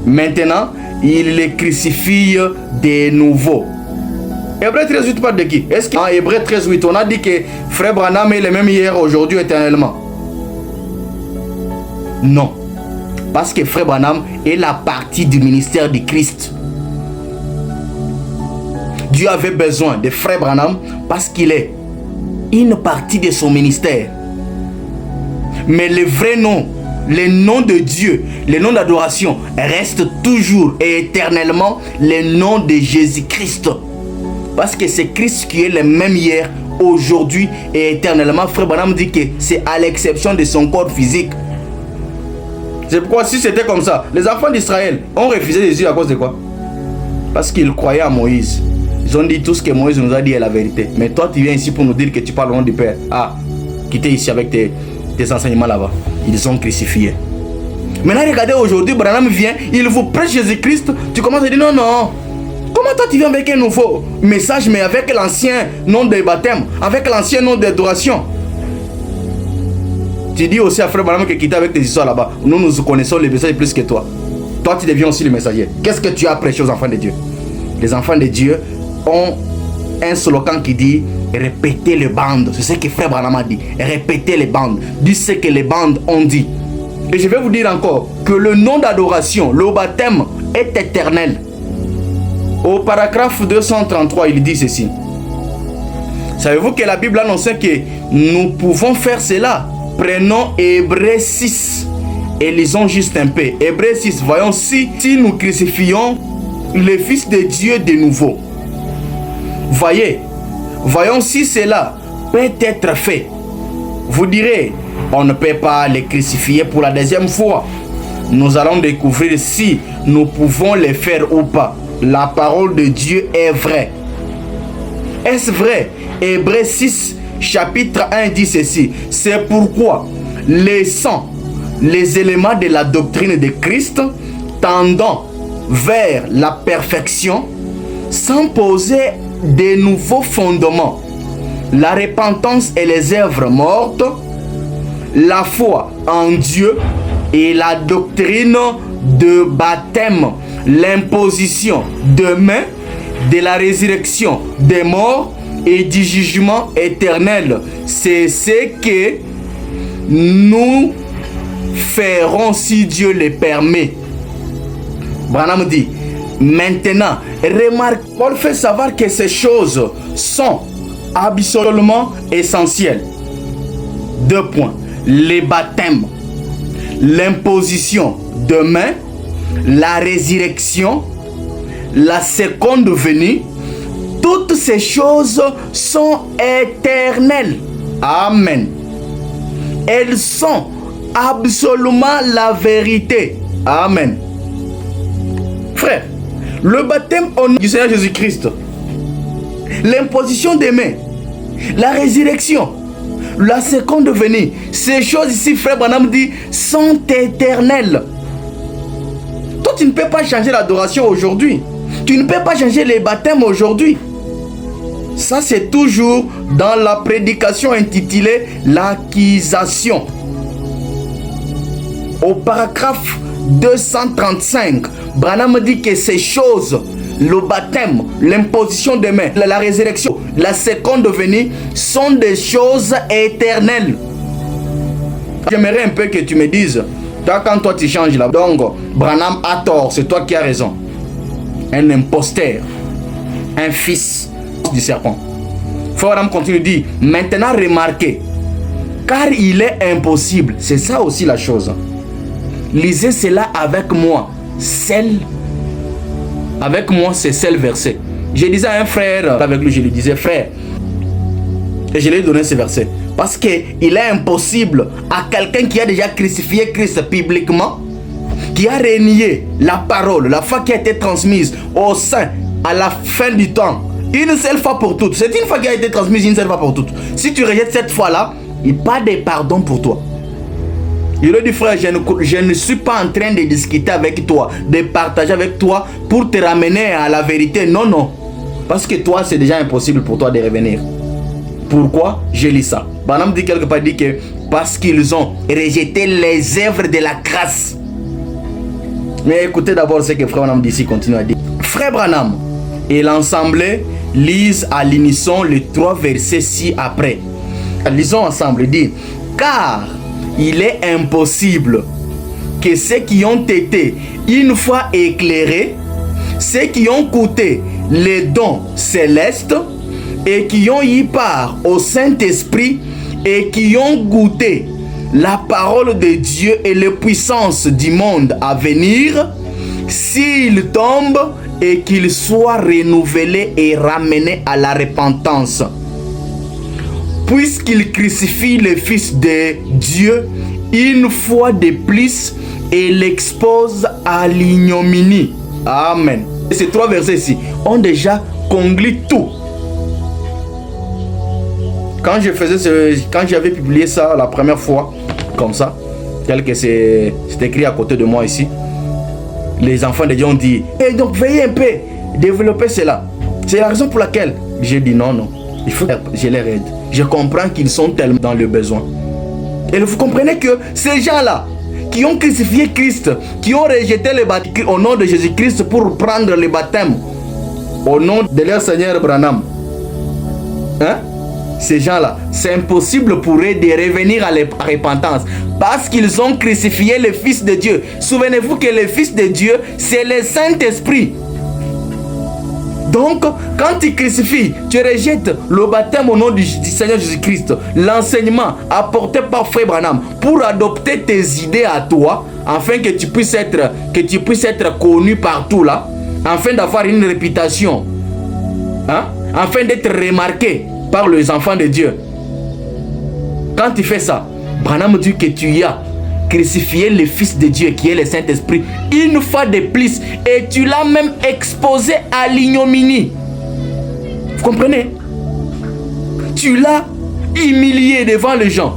Maintenant, il les crucifie de nouveau. Hébreu 13.8 parle de qui? Est-ce qu'en Hébreu 13.8, on a dit que Frère Branham est le même hier, aujourd'hui, éternellement? Non. Parce que Frère Branham est la partie du ministère de Christ. Dieu avait besoin de Frère Branham parce qu'il est une partie de son ministère. Mais le vrai nom, le nom de Dieu, le nom d'adoration reste toujours et éternellement le nom de Jésus-Christ. Parce que c'est Christ qui est le même hier, aujourd'hui et éternellement. Frère Branham dit que c'est à l'exception de son corps physique. C'est pourquoi si c'était comme ça, les enfants d'Israël ont refusé Jésus à cause de quoi? Parce qu'ils croyaient à Moïse. Ils ont dit tout ce que Moïse nous a dit est la vérité. Mais toi tu viens ici pour nous dire que tu parles au nom du Père. Ah, quittez ici avec tes enseignements là-bas. Ils sont crucifiés. Maintenant regardez aujourd'hui, Branham vient, il vous prêche Jésus-Christ. Tu commences à dire non, non. Comment toi tu viens avec un nouveau message mais avec l'ancien nom de baptême, avec l'ancien nom d'adoration? Tu dis aussi à Frère Branham que quitte avec tes histoires là-bas. Nous connaissons les messages plus que toi. Toi tu deviens aussi le messager. Qu'est-ce que tu as prêché aux enfants de Dieu? Les enfants de Dieu ont un slogan qui dit répétez les bandes. C'est ce que Frère Branham a dit. Répétez les bandes. Dis ce que les bandes ont dit. Et je vais vous dire encore que le nom d'adoration, le baptême est éternel. Au paragraphe 233, il dit ceci. Savez-vous que la Bible annonce que nous pouvons faire cela? Prenons Hébreu 6 et lisons juste un peu. Hébreu 6, voyons si nous crucifions le Fils de Dieu de nouveau. Voyons si cela peut être fait. Vous direz, on ne peut pas les crucifier pour la deuxième fois. Nous allons découvrir si nous pouvons les faire ou pas. La parole de Dieu est vraie. Est-ce vrai? Hébreu 6, chapitre 1 dit ceci. C'est pourquoi, laissant les éléments de la doctrine de Christ, tendant vers la perfection, sans poser de nouveaux fondements, la repentance et les œuvres mortes, la foi en Dieu et la doctrine de baptême, l'imposition de main, de la résurrection des morts et du jugement éternel. C'est ce que nous ferons si Dieu le permet. Branham dit, maintenant, remarque, Paul fait savoir que ces choses sont absolument essentielles. 2 points. Les baptêmes, l'imposition de main, la résurrection, la seconde venue, toutes ces choses sont éternelles. Amen. Elles sont absolument la vérité. Amen. Frère, le baptême au nom du Seigneur Jésus-Christ, l'imposition des mains, la résurrection, la seconde venue, ces choses ici, Frère Branham dit, sont éternelles. Toi, tu ne peux pas changer l'adoration aujourd'hui. Tu ne peux pas changer les baptêmes aujourd'hui. Ça, c'est toujours dans la prédication intitulée l'accusation. Au paragraphe 235, Branham dit que ces choses, le baptême, l'imposition des mains, la résurrection, la seconde venue, sont des choses éternelles. J'aimerais un peu que tu me dises, toi, quand toi tu changes là, donc Branham a tort, c'est toi qui as raison. Un imposteur, un fils du serpent. Frère Branham continue de dire, maintenant remarquez, car il est impossible, c'est ça aussi la chose. Lisez cela avec moi, avec moi c'est seul verset. Je disais à un frère, avec lui je lui disais, frère, et je lui ai donné ce verset. Parce qu'il est impossible à quelqu'un qui a déjà crucifié Christ publiquement, qui a renié la parole, la foi qui a été transmise au sein à la fin du temps, une seule fois pour toutes. C'est une fois qui a été transmise une seule fois pour toutes. Si tu rejettes cette fois-là, il n'y a pas de pardon pour toi. Il a dit, frère, je ne suis pas en train de discuter avec toi, de partager avec toi pour te ramener à la vérité. Non, non. Parce que toi, c'est déjà impossible pour toi de revenir. Pourquoi? Je lis ça. Branham dit quelque part, dit que parce qu'ils ont rejeté les œuvres de la grâce. Mais écoutez d'abord ce que Frère Branham d'ici continue à dire. Frère Branham et l'Assemblée lisent à l'unisson les 3 versets ci-après. Lisons ensemble, il dit: car il est impossible que ceux qui ont été une fois éclairés, ceux qui ont goûté les dons célestes et qui ont eu part au Saint-Esprit et qui ont goûté la parole de Dieu et les puissances du monde à venir, s'ils tombent et qu'ils soient renouvelés et ramenés à la repentance, puisqu'ils crucifient le Fils de Dieu une fois de plus et l'exposent à l'ignominie. Amen. Et ces 3 versets-ci ont déjà conclu tout. Quand j'avais publié ça la première fois, comme ça, tel que c'est écrit à côté de moi ici, les enfants de Dieu ont dit: et donc veuillez un peu développer cela. C'est la raison pour laquelle j'ai dit non, il faut que je les aide. Je comprends qu'ils sont tellement dans le besoin. Et vous comprenez que ces gens-là qui ont crucifié Christ, qui ont rejeté le baptême au nom de Jésus-Christ pour prendre le baptême au nom de leur Seigneur Branham, hein? Ces gens-là, c'est impossible pour eux de revenir à la repentance parce qu'ils ont crucifié le Fils de Dieu. Souvenez-vous que le Fils de Dieu, c'est le Saint-Esprit. Donc, quand tu crucifies, tu rejettes le baptême au nom du Seigneur Jésus-Christ, l'enseignement apporté par Frère Branham pour adopter tes idées à toi, afin que tu puisses être connu partout là, afin d'avoir une réputation, hein? Afin d'être remarqué par les enfants de Dieu. Quand tu fais ça, Branham dit que tu as crucifié le Fils de Dieu qui est le Saint-Esprit une fois de plus et tu l'as même exposé à l'ignominie. Vous comprenez? Tu l'as humilié devant les gens.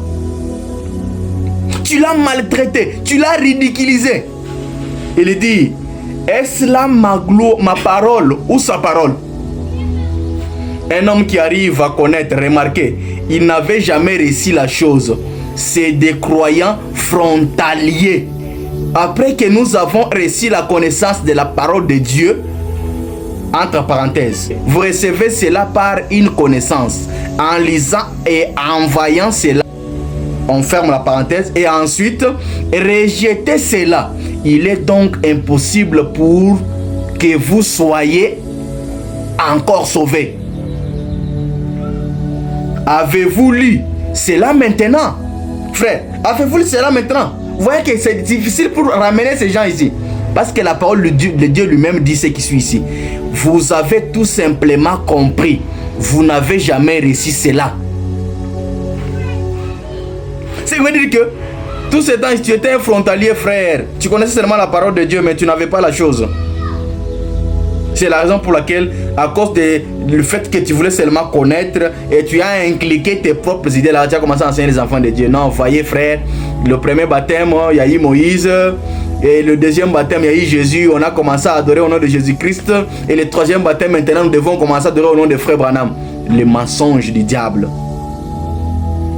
Tu l'as maltraité, tu l'as ridiculisé. Il dit: est-ce là ma parole ou sa parole? Un homme qui arrive à connaître, remarquez, il n'avait jamais réussi la chose. C'est des croyants frontaliers. Après que nous avons réussi la connaissance de la parole de Dieu, entre parenthèses, vous recevez cela par une connaissance. En lisant et en voyant cela, on ferme la parenthèse, et ensuite, rejeter cela. Il est donc impossible pour que vous soyez encore sauvés. Avez-vous lu cela maintenant? Frère, avez-vous lu cela maintenant? Vous voyez que c'est difficile pour ramener ces gens ici. Parce que la parole de Dieu lui-même dit ce qui suit ici. Vous avez tout simplement compris. Vous n'avez jamais réussi cela. C'est ce qui veut dire que tout ce temps, tu étais un frontalier, frère. Tu connaissais seulement la parole de Dieu, mais tu n'avais pas la chose. C'est la raison pour laquelle, à cause du fait que tu voulais seulement connaître et tu as incliqué tes propres idées là, tu as commencé à enseigner les enfants de Dieu. Non, voyez frère, le premier baptême, il y a eu Moïse. Et le deuxième baptême, il y a eu Jésus. On a commencé à adorer au nom de Jésus-Christ. Et le troisième baptême, maintenant, nous devons commencer à adorer au nom de Frère Branham. Le mensonge du diable.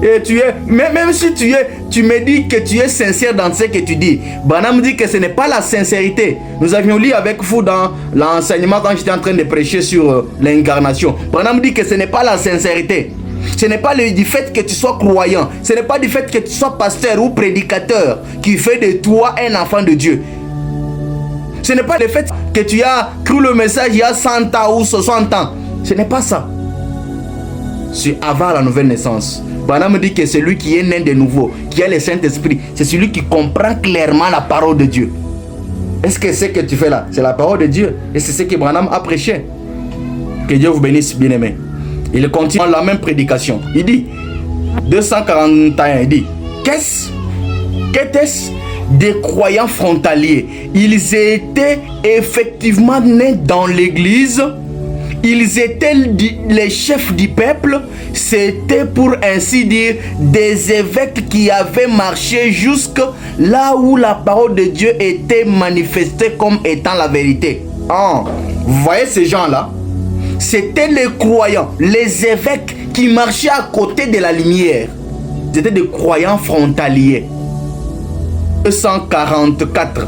Et tu es, même si tu me dis que tu es sincère dans ce que tu dis, Branham dit que ce n'est pas la sincérité. Nous avions lu avec vous dans l'enseignement quand j'étais en train de prêcher sur l'incarnation. Branham dit que ce n'est pas la sincérité. Ce n'est pas du fait que tu sois croyant. Ce n'est pas du fait que tu sois pasteur ou prédicateur qui fait de toi un enfant de Dieu. Ce n'est pas le fait que tu as cru le message il y a 100 ans ou 60 ans. Ce n'est pas ça. C'est avant la nouvelle naissance. Branham dit que celui qui est né de nouveau, qui a le Saint-Esprit, c'est celui qui comprend clairement la parole de Dieu. Est-ce que ce que tu fais là, c'est la parole de Dieu? Et c'est ce que Branham a prêché. Que Dieu vous bénisse, bien-aimés. Il continue la même prédication. Il dit, 241, il dit, qu'était-ce des croyants frontaliers? Ils étaient effectivement nés dans l'église. Ils étaient les chefs du peuple. C'était pour ainsi dire des évêques qui avaient marché jusque là où la parole de Dieu était manifestée comme étant la vérité. Oh, vous voyez ces gens-là? C'était les croyants, les évêques qui marchaient à côté de la lumière. C'était des croyants frontaliers. 244.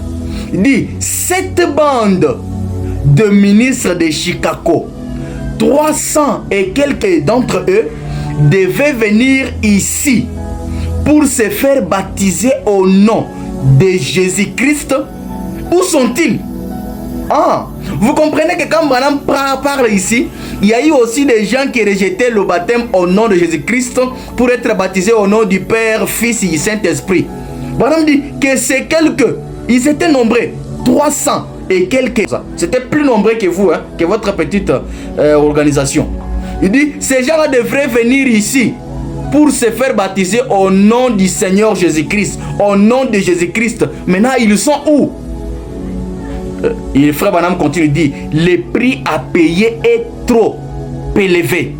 Il dit, cette bande de ministres de Chicago, 300 et quelques d'entre eux devaient venir ici pour se faire baptiser au nom de Jésus-Christ. Où sont-ils? Ah, vous comprenez que quand Branham parle ici, il y a eu aussi des gens qui rejetaient le baptême au nom de Jésus-Christ pour être baptisés au nom du Père, Fils et du Saint-Esprit. Branham dit que c'est quelques, ils étaient nombreux, 300 et quelques. C'était plus nombreux que vous, que votre petite organisation. Il dit, ces gens-là devraient venir ici pour se faire baptiser au nom du Seigneur Jésus-Christ, au nom de Jésus-Christ. Maintenant, ils sont où? Et le frère Branham continue, dit, le prix à payer est trop élevé.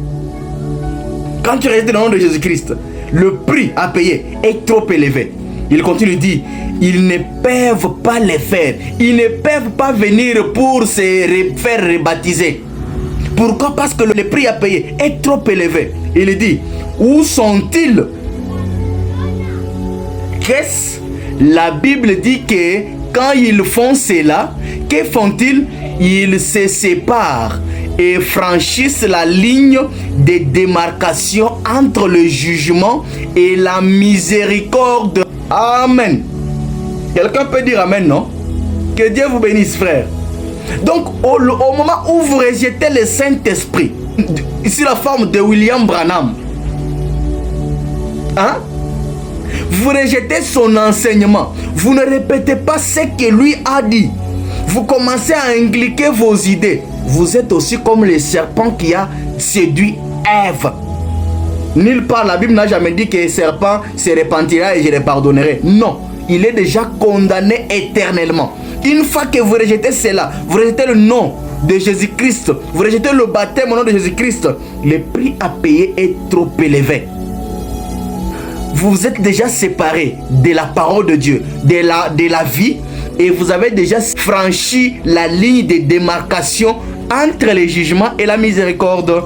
Quand tu restes dans le nom de Jésus-Christ, le prix à payer est trop élevé. Il continue, dit, ils ne peuvent pas le faire. Ils ne peuvent pas venir pour se faire rebaptiser. Pourquoi? Parce que le prix à payer est trop élevé. Il dit, où sont-ils? Qu'est-ce? La Bible dit que quand ils font cela, que font-ils? Ils se séparent et franchissent la ligne de démarcation entre le jugement et la miséricorde. Amen. Quelqu'un peut dire amen, non? Que Dieu vous bénisse, frère. Donc, au moment où vous rejetez le Saint-Esprit, ici la forme de William Branham, hein? Vous rejetez son enseignement. Vous ne répétez pas ce que lui a dit. Vous commencez à impliquer vos idées. Vous êtes aussi comme le serpent qui a séduit Ève. Nulle part la Bible n'a jamais dit que le serpent se repentira et je le pardonnerai. Non, il est déjà condamné éternellement. Une fois que vous rejetez cela, vous rejetez le nom de Jésus-Christ, vous rejetez le baptême au nom de Jésus-Christ, le prix à payer est trop élevé. Vous êtes déjà séparé de la parole de Dieu, de la vie, et vous avez déjà franchi la ligne de démarcation entre le jugement et la miséricorde.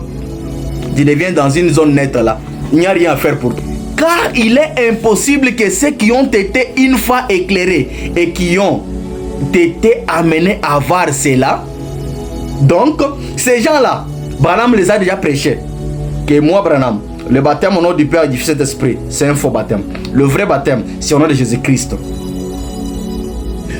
Tu deviens dans une zone nette là. Il n'y a rien à faire pour toi. Car il est impossible que ceux qui ont été une fois éclairés et qui ont été amenés à voir cela, donc ces gens-là, Branham les a déjà prêchés. Que moi, Branham, le baptême au nom du Père et du Fils et de l'Esprit, c'est un faux baptême. Le vrai baptême, c'est au nom de Jésus-Christ.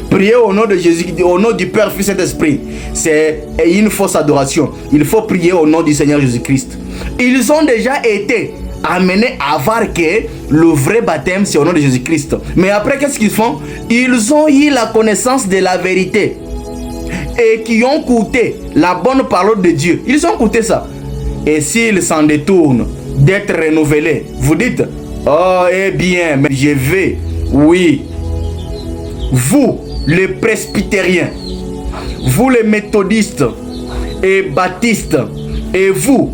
Prier au nom de Jésus, au nom du Père, Fils et d'Esprit, c'est une fausse adoration. Il faut prier au nom du Seigneur Jésus-Christ. Ils ont déjà été amenés à voir que le vrai baptême, c'est au nom de Jésus-Christ. Mais après, qu'est-ce qu'ils font? Ils ont eu la connaissance de la vérité et qui ont goûté la bonne parole de Dieu. Ils ont goûté ça. Et s'ils s'en détournent d'être renouvelés, vous dites, oh, eh bien, mais je vais, oui, vous, les presbytériens, vous, les méthodistes et baptistes, et vous,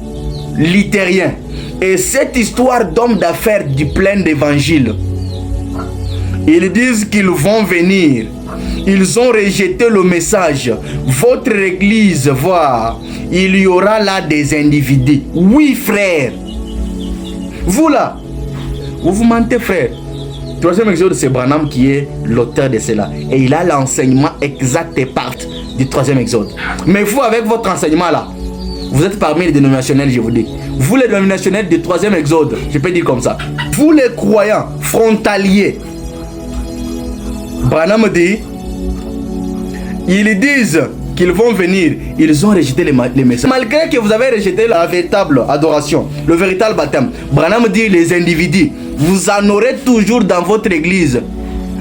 luthériens, et cette histoire d'hommes d'affaires du plein d'évangile, ils disent qu'ils vont venir. Ils ont rejeté le message. Votre église, voir, il y aura là des individus. Oui, frère. Vous là, vous mentez, frère. Troisième exode, c'est Branham qui est l'auteur de cela. Et il a l'enseignement exact et part du troisième exode. Mais vous, avec votre enseignement là, vous êtes parmi les dénominationnels, je vous dis. Vous, les dénominationnels du troisième exode, je peux dire comme ça. Vous, les croyants frontaliers, Branham dit, ils disent qu'ils vont venir. Ils ont rejeté les messages. Malgré que vous avez rejeté la véritable adoration, le véritable baptême, Branham dit, les individus, vous en aurez toujours dans votre église.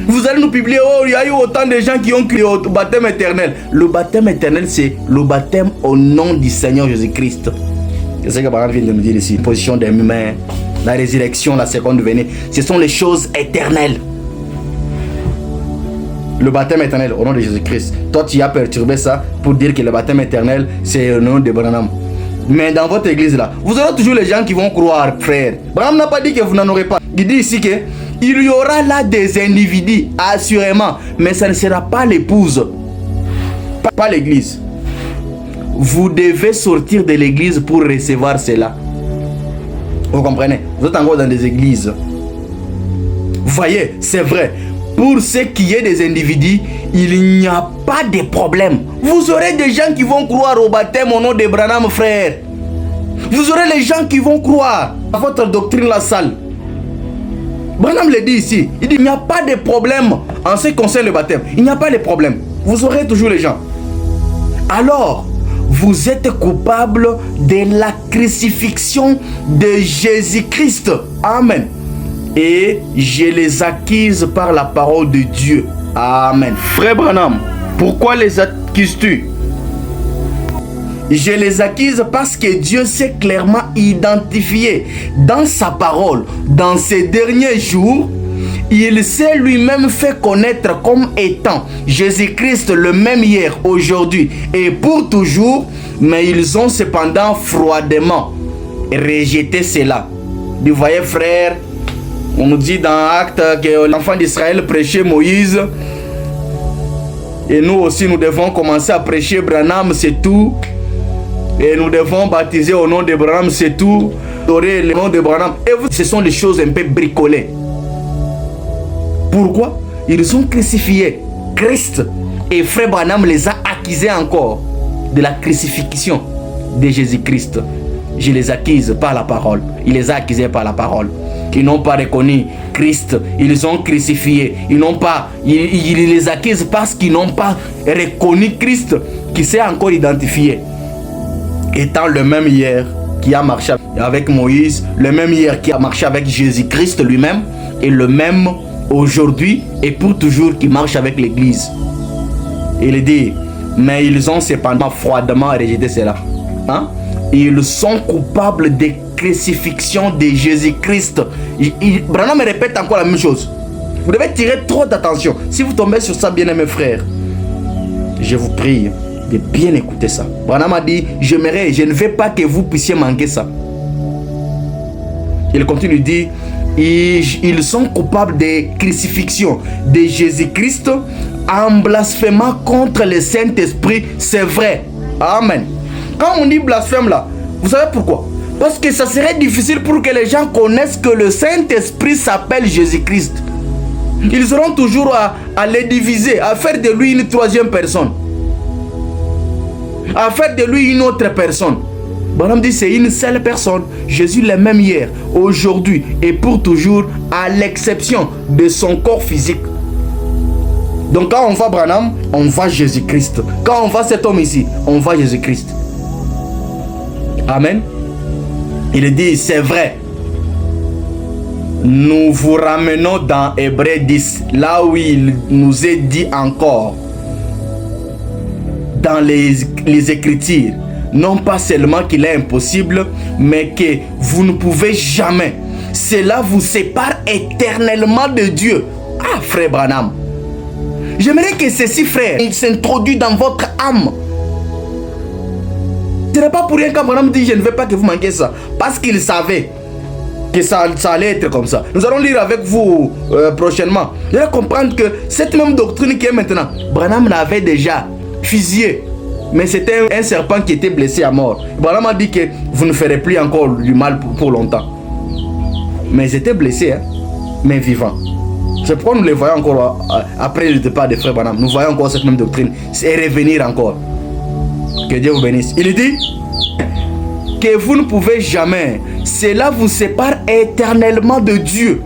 Vous allez nous publier, oh, il y a eu autant de gens qui ont crié au baptême éternel. Le baptême éternel, c'est le baptême au nom du Seigneur Jésus-Christ. C'est ce que Branham vient de nous dire ici. Position des humains, la résurrection, la seconde venue. Ce sont les choses éternelles. Le baptême éternel au nom de Jésus-Christ. Toi, tu as perturbé ça pour dire que le baptême éternel, c'est au nom de Branham. Mais dans votre église là, vous aurez toujours les gens qui vont croire, frère. Branham n'a pas dit que vous n'en aurez pas. Il dit ici que il y aura là des individus, assurément, mais ça ne sera pas l'épouse, pas l'église. Vous devez sortir de l'église pour recevoir cela. Vous comprenez? Vous êtes encore dans des églises. Vous voyez, c'est vrai. pour ce qui est des individus, il n'y a pas de problème. Vous aurez des gens qui vont croire au baptême au nom de Branham, frère. Vous aurez les gens qui vont croire à votre doctrine la salle. Branham le dit ici. Il dit il n'y a pas de problème en ce qui concerne le baptême. Il n'y a pas de problème. Vous aurez toujours les gens. Alors, vous êtes coupable de la crucifixion de Jésus-Christ. Amen. Et je les accuse par la parole de Dieu. Amen. Frère Branham, pourquoi les accuses-tu? Je les accuse parce que Dieu s'est clairement identifié dans sa parole. Dans ces derniers jours, il s'est lui-même fait connaître comme étant Jésus-Christ le même hier, aujourd'hui et pour toujours. Mais ils ont cependant froidement rejeté cela. Vous voyez, frère, on nous dit dans Actes que l'enfant d'Israël prêchait Moïse. Et nous aussi, nous devons commencer à prêcher Branham, c'est tout. Et nous devons baptiser au nom de Branham, c'est tout. Adorer le nom de Branham. Et ce sont des choses un peu bricolées. Pourquoi? Ils ont crucifié Christ. Et frère Branham les a accusés encore de la crucifixion de Jésus-Christ. Je les accuse par la parole. Il les a accusés par la parole. Ils n'ont pas reconnu Christ. Ils ont crucifié. Ils les accusent parce qu'ils n'ont pas reconnu Christ qui s'est encore identifié. Étant le même hier qui a marché avec Moïse, le même hier qui a marché avec Jésus-Christ lui-même, et le même aujourd'hui et pour toujours qui marche avec l'Église. Il dit, mais ils ont cependant froidement rejeté cela. Hein? Ils sont coupables de crucifixion de Jésus-Christ. Branham me répète encore la même chose. Vous devez tirer trop d'attention. Si vous tombez sur ça, bien-aimés frères, je vous prie de bien écouter ça. Branham a dit, je ne veux pas que vous puissiez manquer ça. Il continue de dire, ils sont coupables de crucifixion de Jésus-Christ en blasphémant contre le Saint-Esprit. C'est vrai. Amen. Quand on dit blasphème là, vous savez pourquoi? Parce que ça serait difficile pour que les gens connaissent que le Saint-Esprit s'appelle Jésus-Christ. Ils auront toujours à les diviser, à faire de lui une troisième personne, à faire de lui une autre personne. Branham dit c'est une seule personne. Jésus le même hier, aujourd'hui et pour toujours, à l'exception de son corps physique. Donc quand on voit Branham, on voit Jésus-Christ. Quand on voit cet homme ici, on voit Jésus-Christ. Amen. Il dit c'est vrai. Nous vous ramenons dans Hébreux 10, là où il nous est dit encore dans les Écritures, non pas seulement qu'il est impossible, mais que vous ne pouvez jamais. Cela vous sépare éternellement de Dieu. Ah, frère Branham, j'aimerais que ceci, frère, il s'introduit dans votre âme. Ce n'est pas pour rien quand Branham dit je ne veux pas que vous manquiez ça, parce qu'il savait que ça allait être comme ça. Nous allons lire avec vous prochainement. Vous allez comprendre que cette même doctrine qui est maintenant, Branham l'avait déjà fusillé. Mais c'était un serpent qui était blessé à mort. Branham a dit que vous ne ferez plus encore du mal pour longtemps. Mais ils étaient blessés, hein, mais vivants. C'est pourquoi nous les voyons encore après le départ des frères Branham. Nous voyons encore cette même doctrine. C'est revenir encore. Que Dieu vous bénisse. Il dit que vous ne pouvez jamais. Cela vous sépare éternellement de Dieu.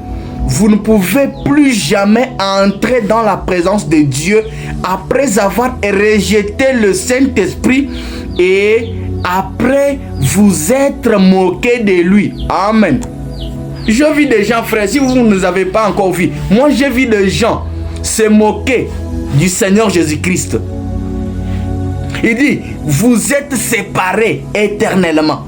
Vous ne pouvez plus jamais entrer dans la présence de Dieu après avoir rejeté le Saint-Esprit et après vous être moqué de lui. Amen. Je vis des gens, frères, si vous ne les avez pas encore vus, moi j'ai vu des gens se moquer du Seigneur Jésus-Christ. Il dit, vous êtes séparés éternellement.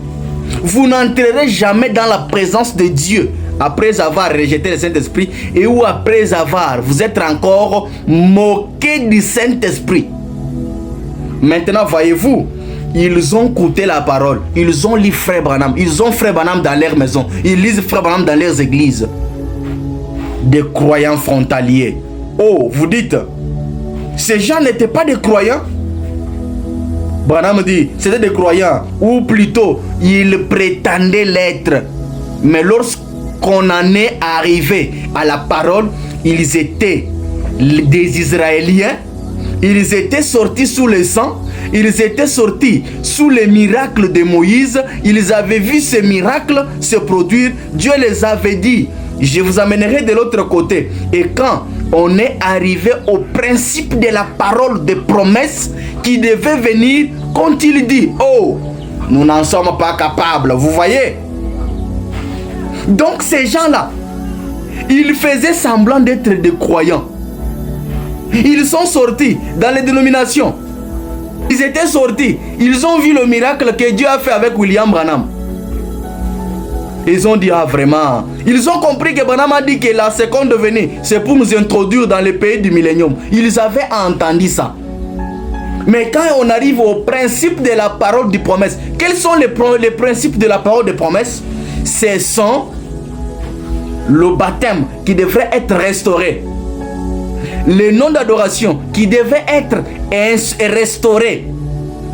Vous n'entrerez jamais dans la présence de Dieu après avoir rejeté le Saint-Esprit et ou après avoir, vous êtes encore moqué du Saint-Esprit. Maintenant, voyez-vous, ils ont écouté la parole. Ils ont lu Frère Branham. Ils ont Frère Branham dans leur maison. Ils lisent Frère Branham dans leurs églises. Des croyants frontaliers. Oh, vous dites, ces gens n'étaient pas des croyants? Branham dit, c'était des croyants, ou plutôt, ils prétendaient l'être. Mais lorsqu'on en est arrivé à la parole, ils étaient des Israéliens, ils étaient sortis sous le sang, ils étaient sortis sous les miracles de Moïse, ils avaient vu ces miracles se produire. Dieu les avait dit, je vous amènerai de l'autre côté. Et quand on est arrivé au principe de la parole de promesse qui devait venir, quand il dit, oh, nous n'en sommes pas capables, vous voyez? Donc ces gens-là, ils faisaient semblant d'être des croyants. Ils sont sortis dans les dénominations. Ils étaient sortis. Ils ont vu le miracle que Dieu a fait avec William Branham. Ils ont dit, ah vraiment. Ils ont compris que Branham a dit que la seconde venue, c'est pour nous introduire dans le pays du millénium. Ils avaient entendu ça. Mais quand on arrive au principe de la parole de promesse, quels sont les principes de la parole de promesse? Ce sont le baptême qui devrait être restauré. Le nom d'adoration qui devait être restauré.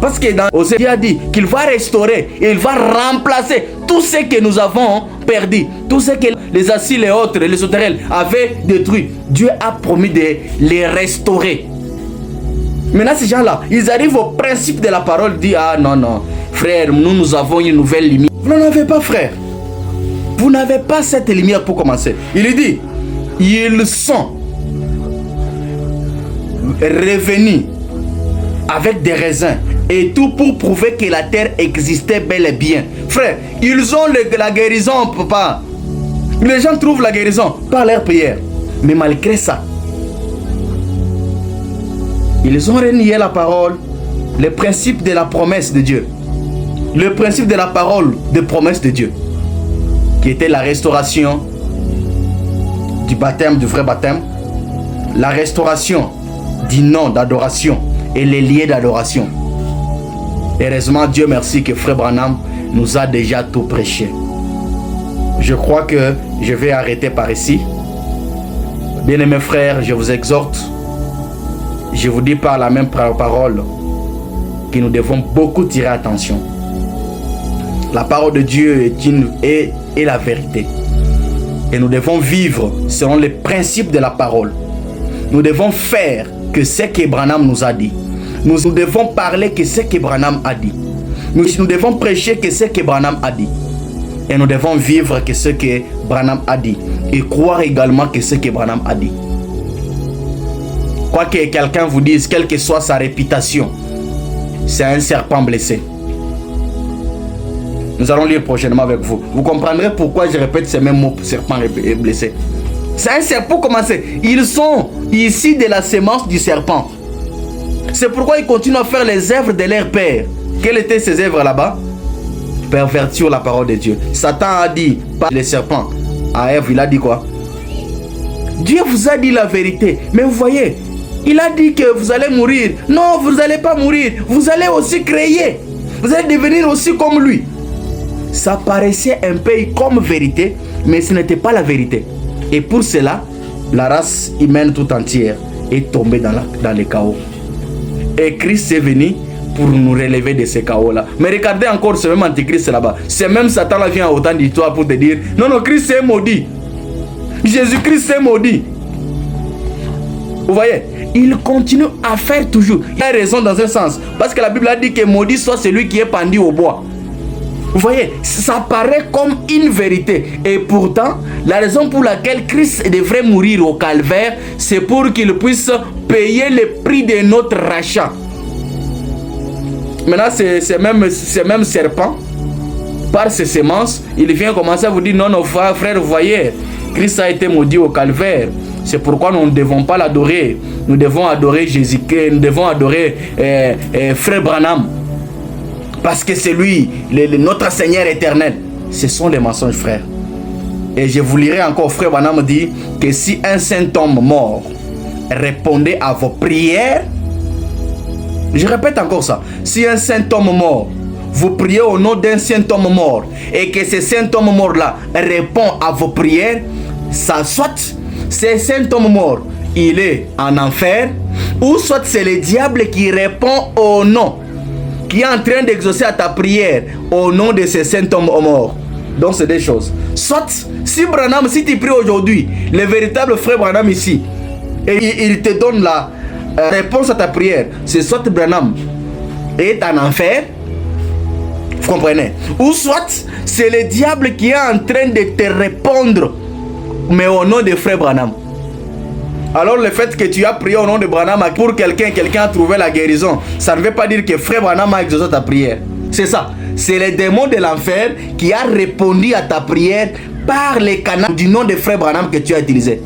Parce que dans Osée a dit qu'il va restaurer et il va remplacer tout ce que nous avons perdu. Tout ce que les Assyriens et autres, les sauterelles avaient détruit. Dieu a promis de les restaurer. Maintenant ces gens-là, ils arrivent au principe de la parole, disent, ah non, non, frère, nous avons une nouvelle lumière. Vous n'en avez pas, frère. Vous n'avez pas cette lumière pour commencer. Il dit, ils sont revenus avec des raisins et tout pour prouver que la terre existait bel et bien. Frère, ils ont la guérison, papa. Les gens trouvent la guérison par leur prière. Mais malgré ça, ils ont renié la parole, le principe de la promesse de Dieu. Le principe de la parole de promesse de Dieu, qui était la restauration du baptême, du vrai baptême, la restauration du nom d'adoration et les liens d'adoration. Heureusement, Dieu merci que Frère Branham nous a déjà tout prêché. Je crois que je vais arrêter par ici. Bien-aimés frères, je vous exhorte, je vous dis par la même parole que nous devons beaucoup tirer attention. La parole de Dieu est la vérité. Et nous devons vivre selon les principes de la parole. Nous devons faire que ce que Branham nous a dit. Nous devons parler que ce que Branham a dit. Nous devons prêcher que ce que Branham a dit. Et nous devons vivre que ce que Branham a dit. Et croire également que ce que Branham a dit. Quoi que quelqu'un vous dise, quelle que soit sa réputation, c'est un serpent blessé. Nous allons lire prochainement avec vous. Vous comprendrez pourquoi je répète ces mêmes mots, serpent blessé. C'est un serpent, pour commencer. Ils sont ici de la sémence du serpent. C'est pourquoi ils continuent à faire les œuvres de leur père. Quelles étaient ces œuvres là-bas? Pervertir la parole de Dieu. Satan a dit, pas les serpents. À Ève, il a dit quoi? Dieu vous a dit la vérité. Mais vous voyez, il a dit que vous allez mourir. Non, vous n'allez pas mourir. Vous allez aussi créer. Vous allez devenir aussi comme lui. Ça paraissait un peu comme vérité, mais ce n'était pas la vérité. Et pour cela, la race humaine tout entière est tombée dans le chaos. Et Christ est venu pour nous relever de ce chaos-là. Mais regardez encore ce même antichrist là-bas. C'est même Satan là vient autant d'histoires pour te dire, non, non, Christ est maudit. Jésus-Christ est maudit. Vous voyez, il continue à faire toujours. Il a raison dans un sens. Parce que la Bible a dit que maudit soit celui qui est pendu au bois. Vous voyez, ça paraît comme une vérité. Et pourtant, la raison pour laquelle Christ devrait mourir au calvaire, c'est pour qu'il puisse payer le prix de notre rachat. Maintenant, c'est même serpent, par ses semences, il vient commencer à vous dire, non, non, frère, vous voyez, Christ a été maudit au calvaire. C'est pourquoi nous ne devons pas l'adorer. Nous devons adorer Jésus-Christ, nous devons adorer Frère Branham. Parce que c'est lui, notre Seigneur éternel. Ce sont les mensonges, frères. Et je vous lirai encore, Frère Branham dit que si un saint homme mort répondait à vos prières, je répète encore ça, si un saint homme mort, vous priez au nom d'un saint homme mort, et que ce saint homme mort-là répond à vos prières, ça soit, ce saint homme mort, il est en enfer, ou soit c'est le diable qui répond au nom, qui est en train d'exaucer à ta prière au nom de ce saint homme mort. Donc c'est des choses. Soit, si Branham, si tu pries aujourd'hui, le véritable frère Branham ici, et il te donne la réponse à ta prière, c'est soit Branham est en enfer, vous comprenez, ou soit c'est le diable qui est en train de te répondre, mais au nom de frère Branham. Alors le fait que tu as prié au nom de Branham pour quelqu'un a trouvé la guérison, ça ne veut pas dire que frère Branham a exaucé ta prière. C'est ça. C'est le démon de l'enfer qui a répondu à ta prière par les canaux du nom de frère Branham que tu as utilisé.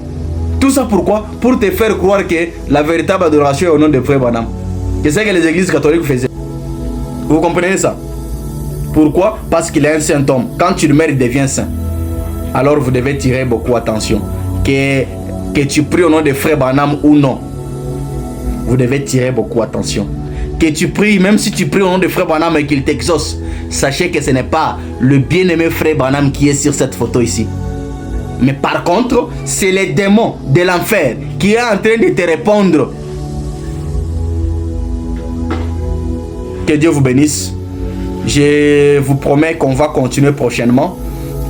Tout ça pourquoi? Pour te faire croire que la véritable adoration est au nom de frère Branham. C'est ce que les églises catholiques faisaient. Vous comprenez ça? Pourquoi? Parce qu'il est un saint homme. Quand tu le mets, il devient saint. Alors vous devez tirer beaucoup attention. Que tu pries au nom de frère Branham ou non, vous devez tirer beaucoup attention. Que tu pries, même si tu pries au nom de frère Branham et qu'il t'exauce, sachez que ce n'est pas le bien-aimé frère Branham qui est sur cette photo ici. Mais par contre, c'est le démon de l'enfer qui est en train de te répondre. Que Dieu vous bénisse. Je vous promets qu'on va continuer prochainement.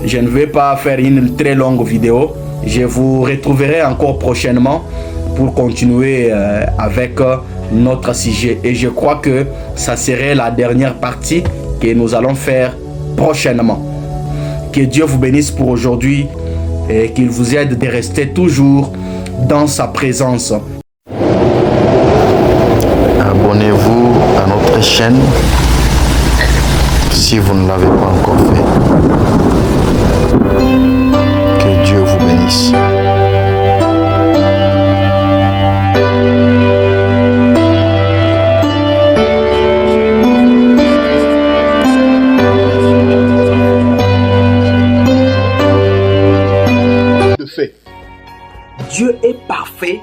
Je ne vais pas faire une très longue vidéo. Je vous retrouverai encore prochainement pour continuer avec notre sujet. Et je crois que ça serait la dernière partie que nous allons faire prochainement. Que Dieu vous bénisse pour aujourd'hui et qu'il vous aide de rester toujours dans sa présence. Abonnez-vous à notre chaîne si vous ne l'avez pas encore fait. Que Dieu vous bénisse. Dieu est parfait